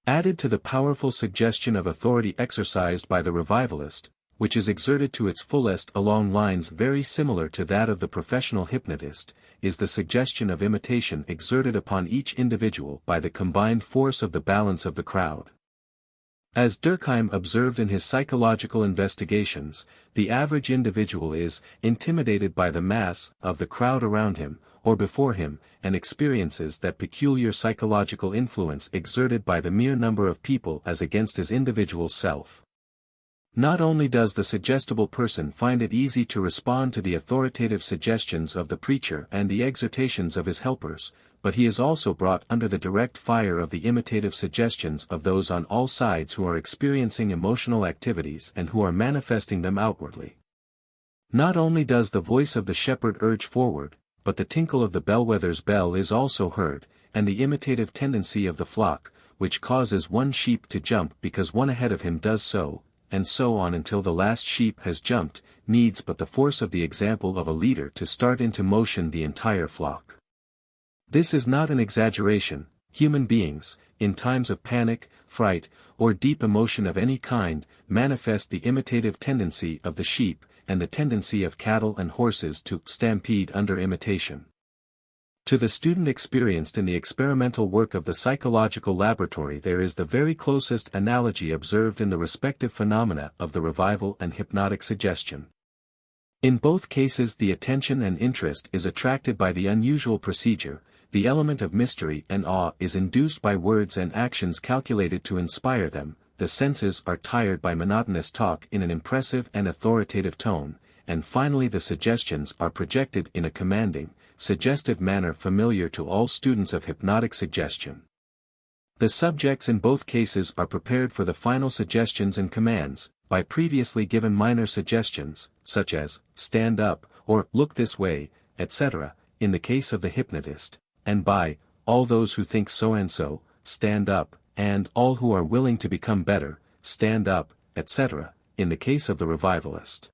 Added to the powerful suggestion of authority exercised by the revivalist, which is exerted to its fullest along lines very similar to that of the professional hypnotist, is the suggestion of imitation exerted upon each individual by the combined force of the balance of the crowd. As Durkheim observed in his psychological investigations, the average individual is intimidated by the mass of the crowd around him, or before him, and experiences that peculiar psychological influence exerted by the mere number of people as against his individual self. Not only does the suggestible person find it easy to respond to the authoritative suggestions of the preacher and the exhortations of his helpers, but he is also brought under the direct fire of the imitative suggestions of those on all sides who are experiencing emotional activities and who are manifesting them outwardly. Not only does the voice of the shepherd urge forward, but the tinkle of the bellwether's bell is also heard, and the imitative tendency of the flock, which causes one sheep to jump because one ahead of him does so, and so on until the last sheep has jumped, needs but the force of the example of a leader to start into motion the entire flock. This is not an exaggeration. Human beings, in times of panic, fright, or deep emotion of any kind, manifest the imitative tendency of the sheep, and the tendency of cattle and horses to stampede under imitation. To the student experienced in the experimental work of the psychological laboratory there is the very closest analogy observed in the respective phenomena of the revival and hypnotic suggestion. In both cases the attention and interest is attracted by the unusual procedure, the element of mystery and awe is induced by words and actions calculated to inspire them, the senses are tired by monotonous talk in an impressive and authoritative tone, and finally the suggestions are projected in a commanding, suggestive manner familiar to all students of hypnotic suggestion. The subjects in both cases are prepared for the final suggestions and commands, by previously given minor suggestions, such as, stand up, or look this way, etc., in the case of the hypnotist, and by, all those who think so and so, stand up, and all who are willing to become better, stand up, etc., in the case of the revivalist.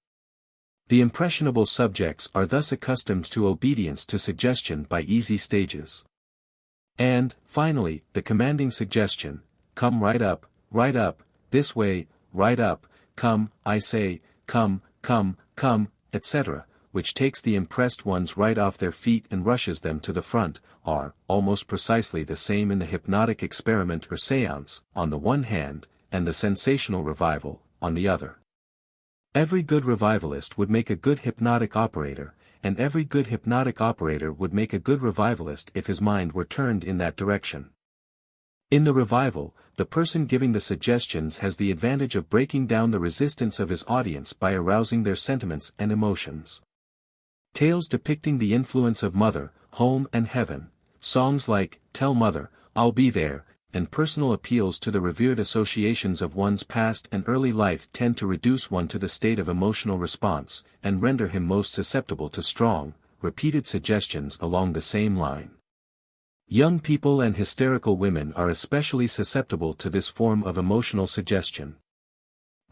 The impressionable subjects are thus accustomed to obedience to suggestion by easy stages. And, finally, the commanding suggestion, come right up, this way, right up, come, I say, come, etc., which takes the impressed ones right off their feet and rushes them to the front, are, almost precisely the same in the hypnotic experiment or séance, on the one hand, and the sensational revival, on the other. Every good revivalist would make a good hypnotic operator, and every good hypnotic operator would make a good revivalist if his mind were turned in that direction. In the revival, the person giving the suggestions has the advantage of breaking down the resistance of his audience by arousing their sentiments and emotions. Tales depicting the influence of mother, home and heaven, songs like, Tell Mother, I'll Be There, and personal appeals to the revered associations of one's past and early life tend to reduce one to the state of emotional response, and render him most susceptible to strong, repeated suggestions along the same line. Young people and hysterical women are especially susceptible to this form of emotional suggestion.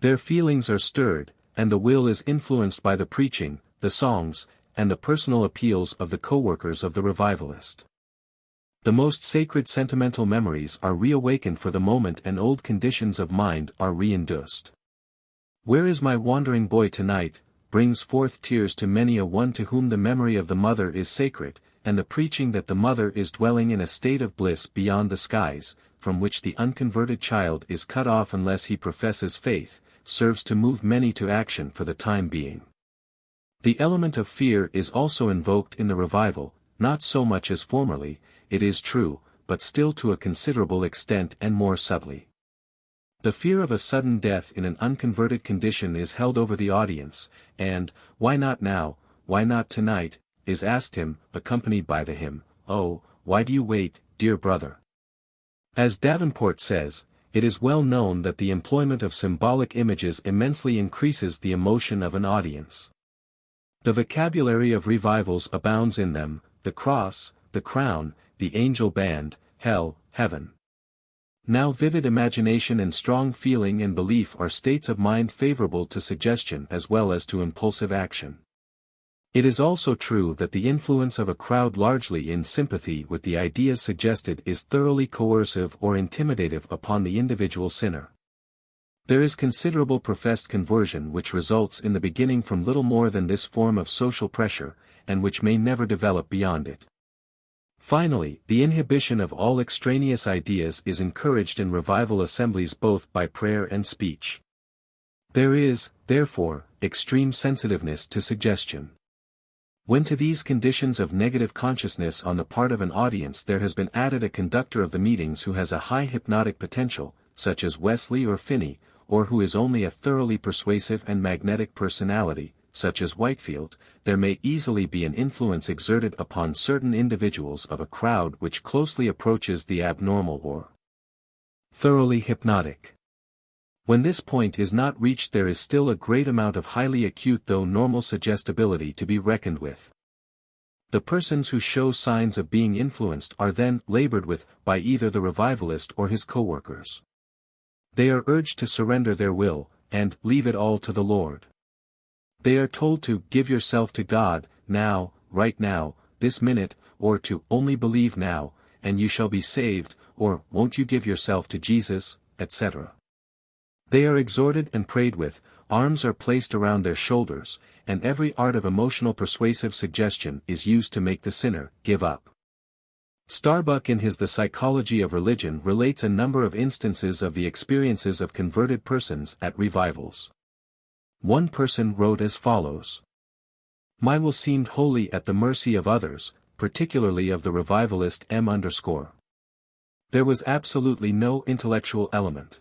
Their feelings are stirred, and the will is influenced by the preaching, the songs, and the personal appeals of the co-workers of the revivalist. The most sacred sentimental memories are reawakened for the moment and old conditions of mind are reinduced. Where is my wandering boy tonight, brings forth tears to many a one to whom the memory of the mother is sacred, and the preaching that the mother is dwelling in a state of bliss beyond the skies, from which the unconverted child is cut off unless he professes faith, serves to move many to action for the time being. The element of fear is also invoked in the revival, not so much as formerly, it is true, but still to a considerable extent and more subtly. The fear of a sudden death in an unconverted condition is held over the audience, and, why not now, why not tonight, is asked him, accompanied by the hymn, "Oh, why do you wait, dear brother?" As Davenport says, it is well known that the employment of symbolic images immensely increases the emotion of an audience. The vocabulary of revivals abounds in them: the cross, the crown, the angel band, hell, heaven. Now vivid imagination and strong feeling and belief are states of mind favorable to suggestion as well as to impulsive action. It is also true that the influence of a crowd largely in sympathy with the ideas suggested is thoroughly coercive or intimidative upon the individual sinner. There is considerable professed conversion which results in the beginning from little more than this form of social pressure, and which may never develop beyond it. Finally, the inhibition of all extraneous ideas is encouraged in revival assemblies both by prayer and speech. There is, therefore, extreme sensitiveness to suggestion. When to these conditions of negative consciousness on the part of an audience there has been added a conductor of the meetings who has a high hypnotic potential, such as Wesley or Finney, or who is only a thoroughly persuasive and magnetic personality, such as Whitefield, there may easily be an influence exerted upon certain individuals of a crowd which closely approaches the abnormal or thoroughly hypnotic. When this point is not reached there is still a great amount of highly acute though normal suggestibility to be reckoned with. The persons who show signs of being influenced are then labored with by either the revivalist or his co-workers. They are urged to surrender their will, and leave it all to the Lord. They are told to give yourself to God, now, right now, this minute, or to only believe now, and you shall be saved, or won't you give yourself to Jesus, etc. They are exhorted and prayed with, arms are placed around their shoulders, and every art of emotional persuasive suggestion is used to make the sinner give up. Starbuck in his The Psychology of Religion relates a number of instances of the experiences of converted persons at revivals. One person wrote as follows. My will seemed wholly at the mercy of others, particularly of the revivalist M. There was absolutely no intellectual element.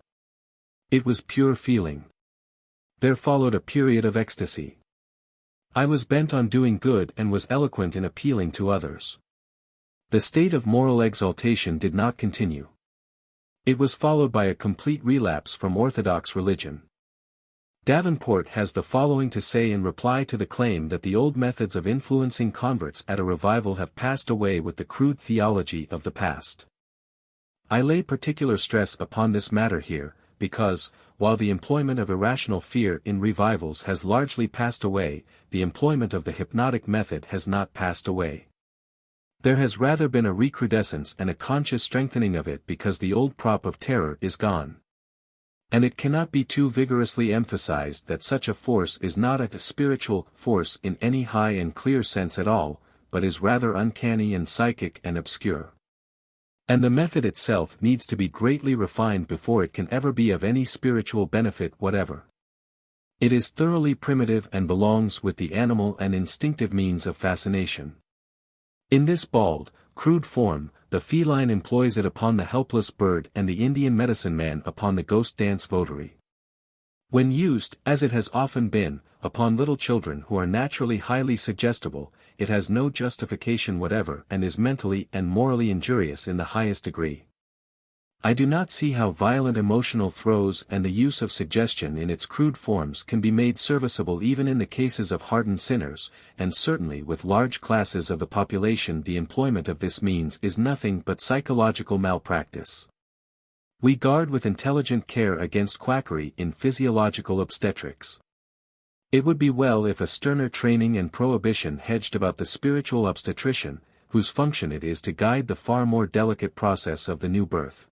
It was pure feeling. There followed a period of ecstasy. I was bent on doing good and was eloquent in appealing to others. The state of moral exaltation did not continue. It was followed by a complete relapse from orthodox religion. Davenport has the following to say in reply to the claim that the old methods of influencing converts at a revival have passed away with the crude theology of the past. I lay particular stress upon this matter here, because, while the employment of irrational fear in revivals has largely passed away, the employment of the hypnotic method has not passed away. There has rather been a recrudescence and a conscious strengthening of it because the old prop of terror is gone. And it cannot be too vigorously emphasized that such a force is not a spiritual force in any high and clear sense at all, but is rather uncanny and psychic and obscure. And the method itself needs to be greatly refined before it can ever be of any spiritual benefit whatever. It is thoroughly primitive and belongs with the animal and instinctive means of fascination. In this bald, crude form, the feline employs it upon the helpless bird and the Indian medicine man upon the ghost dance votary. When used, as it has often been, upon little children who are naturally highly suggestible, it has no justification whatever and is mentally and morally injurious in the highest degree. I do not see how violent emotional throes and the use of suggestion in its crude forms can be made serviceable even in the cases of hardened sinners, and certainly with large classes of the population the employment of this means is nothing but psychological malpractice. We guard with intelligent care against quackery in physiological obstetrics. It would be well if a sterner training and prohibition hedged about the spiritual obstetrician, whose function it is to guide the far more delicate process of the new birth.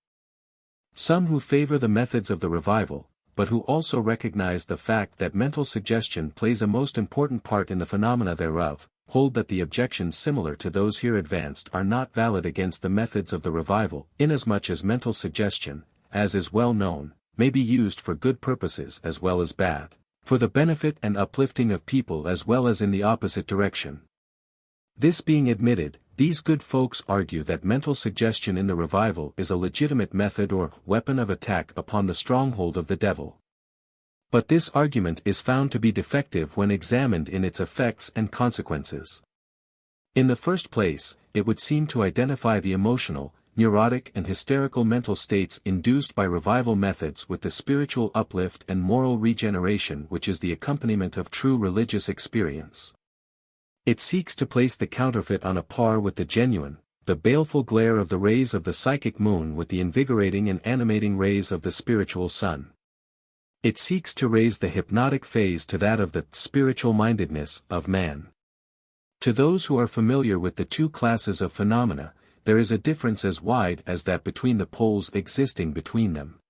Some who favor the methods of the revival, but who also recognize the fact that mental suggestion plays a most important part in the phenomena thereof, hold that the objections similar to those here advanced are not valid against the methods of the revival, inasmuch as mental suggestion, as is well known, may be used for good purposes as well as bad, for the benefit and uplifting of people as well as in the opposite direction. This being admitted, these good folks argue that mental suggestion in the revival is a legitimate method or weapon of attack upon the stronghold of the devil. But this argument is found to be defective when examined in its effects and consequences. In the first place, it would seem to identify the emotional, neurotic and hysterical mental states induced by revival methods with the spiritual uplift and moral regeneration which is the accompaniment of true religious experience. It seeks to place the counterfeit on a par with the genuine, the baleful glare of the rays of the psychic moon with the invigorating and animating rays of the spiritual sun. It seeks to raise the hypnotic phase to that of the spiritual mindedness of man. To those who are familiar with the two classes of phenomena, there is a difference as wide as that between the poles existing between them.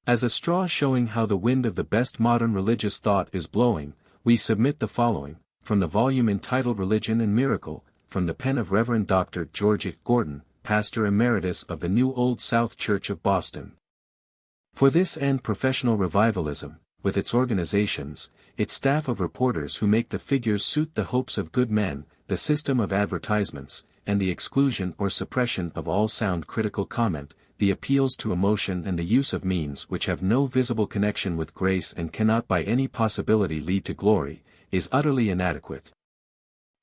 As a straw showing how the wind of the best modern religious thought is blowing, we submit the following, from the volume entitled Religion and Miracle, from the pen of Reverend Dr. George Gordon, Pastor Emeritus of the New Old South Church of Boston. For this end professional revivalism, with its organizations, its staff of reporters who make the figures suit the hopes of good men, the system of advertisements, and the exclusion or suppression of all sound critical comment, the appeals to emotion and the use of means which have no visible connection with grace and cannot by any possibility lead to glory, is utterly inadequate.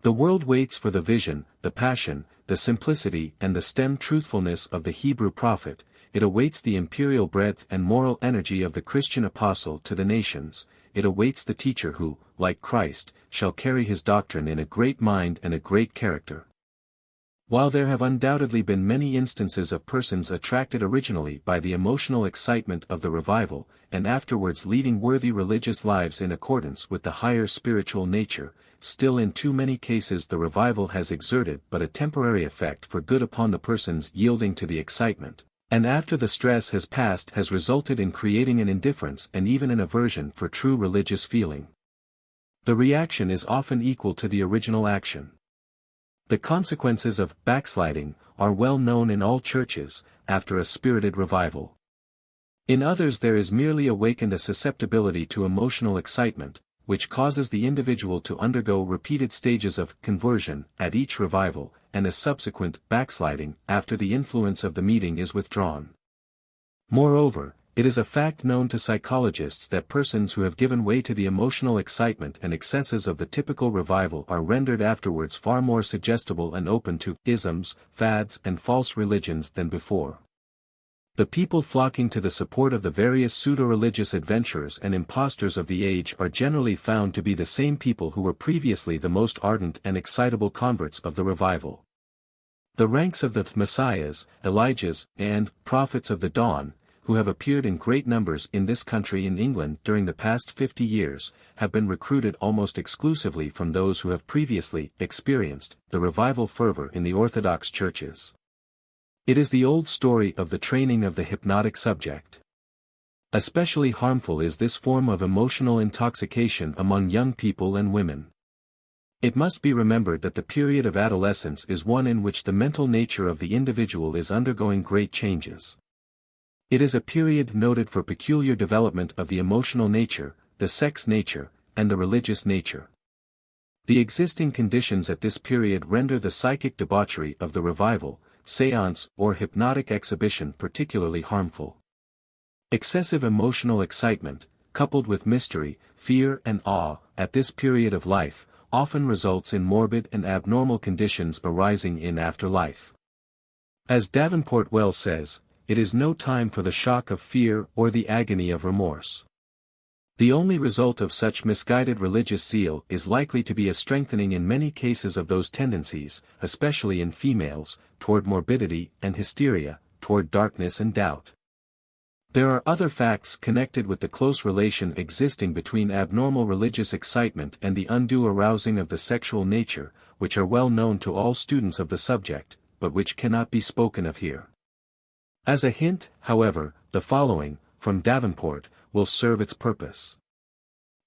The world waits for the vision, the passion, the simplicity and the stem truthfulness of the Hebrew prophet. It awaits the imperial breadth and moral energy of the Christian apostle to the nations. It awaits the teacher who, like Christ, shall carry his doctrine in a great mind and a great character. While there have undoubtedly been many instances of persons attracted originally by the emotional excitement of the revival, and afterwards leading worthy religious lives in accordance with the higher spiritual nature, still in too many cases the revival has exerted but a temporary effect for good upon the persons yielding to the excitement, and after the stress has passed has resulted in creating an indifference and even an aversion for true religious feeling. The reaction is often equal to the original action. The consequences of backsliding are well known in all churches, after a spirited revival. In others there is merely awakened a susceptibility to emotional excitement, which causes the individual to undergo repeated stages of conversion at each revival, and a subsequent backsliding after the influence of the meeting is withdrawn. Moreover, it is a fact known to psychologists that persons who have given way to the emotional excitement and excesses of the typical revival are rendered afterwards far more suggestible and open to isms, fads and false religions than before. The people flocking to the support of the various pseudo-religious adventurers and impostors of the age are generally found to be the same people who were previously the most ardent and excitable converts of the revival. The ranks of the Messiahs, Elijahs, and prophets of the dawn, who have appeared in great numbers in this country in England during the past 50 years, have been recruited almost exclusively from those who have previously experienced the revival fervor in the Orthodox churches. It is the old story of the training of the hypnotic subject. Especially harmful is this form of emotional intoxication among young people and women. It must be remembered that the period of adolescence is one in which the mental nature of the individual is undergoing great changes. It is a period noted for peculiar development of the emotional nature, the sex nature, and the religious nature. The existing conditions at this period render the psychic debauchery of the revival, séance or hypnotic exhibition particularly harmful. Excessive emotional excitement, coupled with mystery, fear and awe, at this period of life, often results in morbid and abnormal conditions arising in after life. As Davenport well says, it is no time for the shock of fear or the agony of remorse. The only result of such misguided religious zeal is likely to be a strengthening in many cases of those tendencies, especially in females, toward morbidity and hysteria, toward darkness and doubt. There are other facts connected with the close relation existing between abnormal religious excitement and the undue arousing of the sexual nature, which are well known to all students of the subject, but which cannot be spoken of here. As a hint, however, the following, from Davenport, will serve its purpose.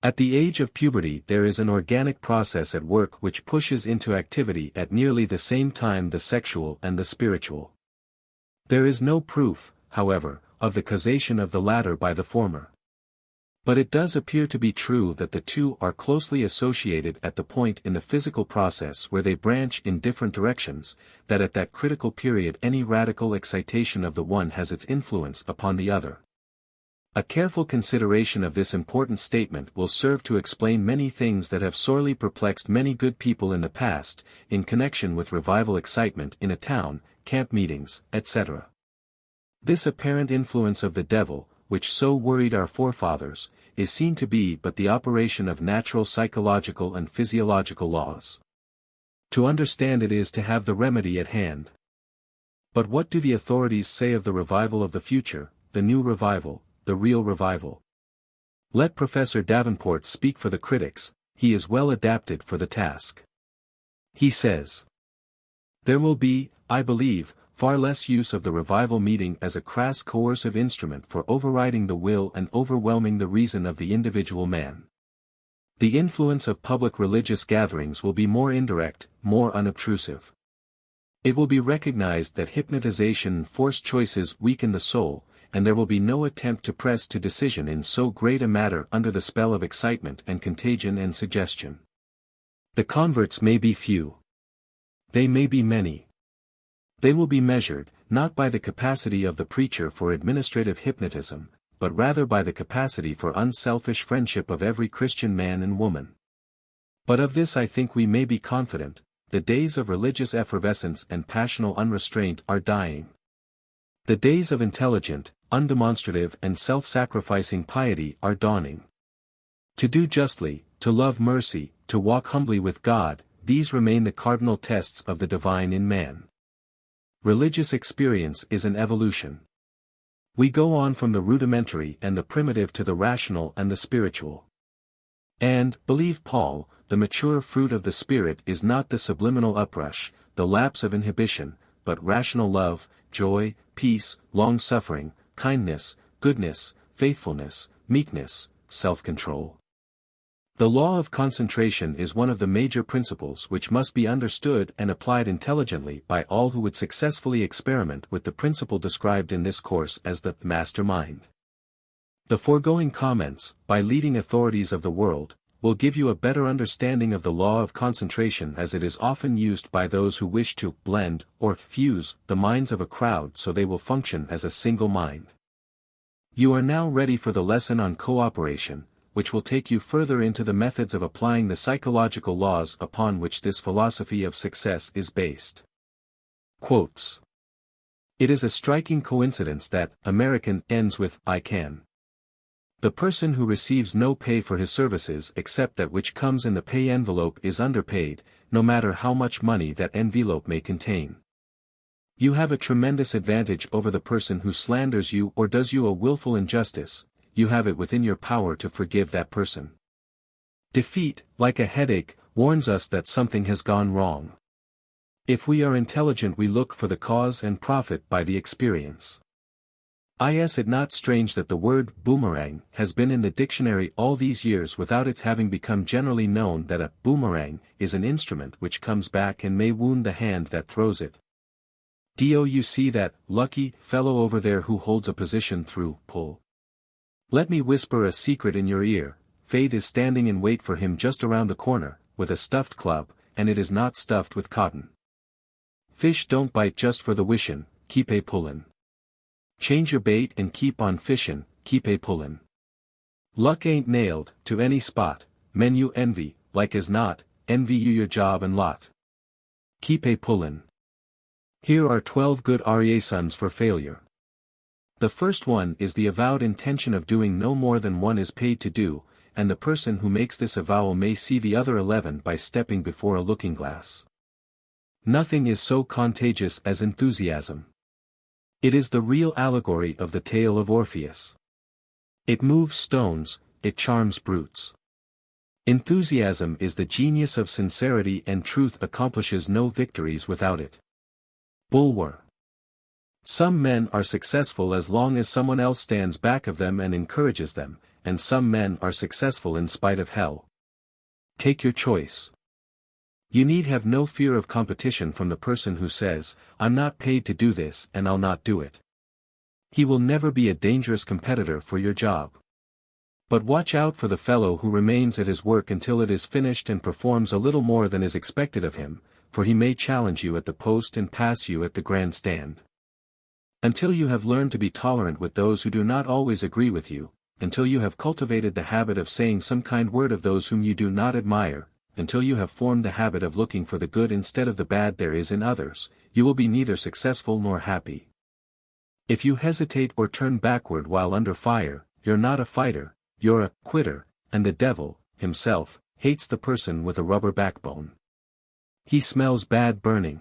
At the age of puberty there is an organic process at work which pushes into activity at nearly the same time the sexual and the spiritual. There is no proof, however, of the causation of the latter by the former. But it does appear to be true that the two are closely associated at the point in the physical process where they branch in different directions, that at that critical period any radical excitation of the one has its influence upon the other. A careful consideration of this important statement will serve to explain many things that have sorely perplexed many good people in the past, in connection with revival excitement in a town, camp meetings, etc. This apparent influence of the devil, which so worried our forefathers, is seen to be but the operation of natural psychological and physiological laws. To understand it is to have the remedy at hand. But what do the authorities say of the revival of the future, the new revival, the real revival? Let Professor Davenport speak for the critics, he is well adapted for the task. He says, "There will be, I believe, far less use of the revival meeting as a crass coercive instrument for overriding the will and overwhelming the reason of the individual man. The influence of public religious gatherings will be more indirect, more unobtrusive. It will be recognized that hypnotization and forced choices weaken the soul, and there will be no attempt to press to decision in so great a matter under the spell of excitement and contagion and suggestion. The converts may be few. They may be many. They will be measured, not by the capacity of the preacher for administrative hypnotism, but rather by the capacity for unselfish friendship of every Christian man and woman. But of this I think we may be confident, the days of religious effervescence and passional unrestraint are dying. The days of intelligent, undemonstrative and self-sacrificing piety are dawning. To do justly, to love mercy, to walk humbly with God, these remain the cardinal tests of the divine in man. Religious experience is an evolution. We go on from the rudimentary and the primitive to the rational and the spiritual. And, believe Paul, the mature fruit of the Spirit is not the subliminal uprush, the lapse of inhibition, but rational love, joy, peace, long-suffering, kindness, goodness, faithfulness, meekness, self-control. The law of concentration is one of the major principles which must be understood and applied intelligently by all who would successfully experiment with the principle described in this course as the master mind. The foregoing comments, by leading authorities of the world, will give you a better understanding of the law of concentration as it is often used by those who wish to blend or fuse the minds of a crowd so they will function as a single mind. You are now ready for the lesson on cooperation, which will take you further into the methods of applying the psychological laws upon which this philosophy of success is based. Quotes. It is a striking coincidence that American ends with I can. The person who receives no pay for his services except that which comes in the pay envelope is underpaid, no matter how much money that envelope may contain. You have a tremendous advantage over the person who slanders you or does you a willful injustice. You have it within your power to forgive that person. Defeat, like a headache, warns us that something has gone wrong. If we are intelligent we look for the cause and profit by the experience. Is it not strange that the word boomerang has been in the dictionary all these years without its having become generally known that a boomerang is an instrument which comes back and may wound the hand that throws it? Do you see that lucky fellow over there who holds a position through pull? Let me whisper a secret in your ear. Fate is standing in wait for him just around the corner, with a stuffed club, and it is not stuffed with cotton. Fish don't bite just for the wishin', keep a pullin'. Change your bait and keep on fishin', keep a pullin'. Luck ain't nailed to any spot, men you envy, like as not, envy you your job and lot. Keep a pullin'. Here are 12 good reasons for failure. The first one is the avowed intention of doing no more than one is paid to do, and the person who makes this avowal may see the other 11 by stepping before a looking-glass. Nothing is so contagious as enthusiasm. It is the real allegory of the tale of Orpheus. It moves stones, it charms brutes. Enthusiasm is the genius of sincerity and truth accomplishes no victories without it. Bulwer. Some men are successful as long as someone else stands back of them and encourages them, and some men are successful in spite of hell. Take your choice. You need have no fear of competition from the person who says, I'm not paid to do this and I'll not do it. He will never be a dangerous competitor for your job. But watch out for the fellow who remains at his work until it is finished and performs a little more than is expected of him, for he may challenge you at the post and pass you at the grandstand. Until you have learned to be tolerant with those who do not always agree with you, until you have cultivated the habit of saying some kind word of those whom you do not admire, until you have formed the habit of looking for the good instead of the bad there is in others, you will be neither successful nor happy. If you hesitate or turn backward while under fire, you're not a fighter, you're a quitter, and the devil, himself, hates the person with a rubber backbone. He smells bad burning.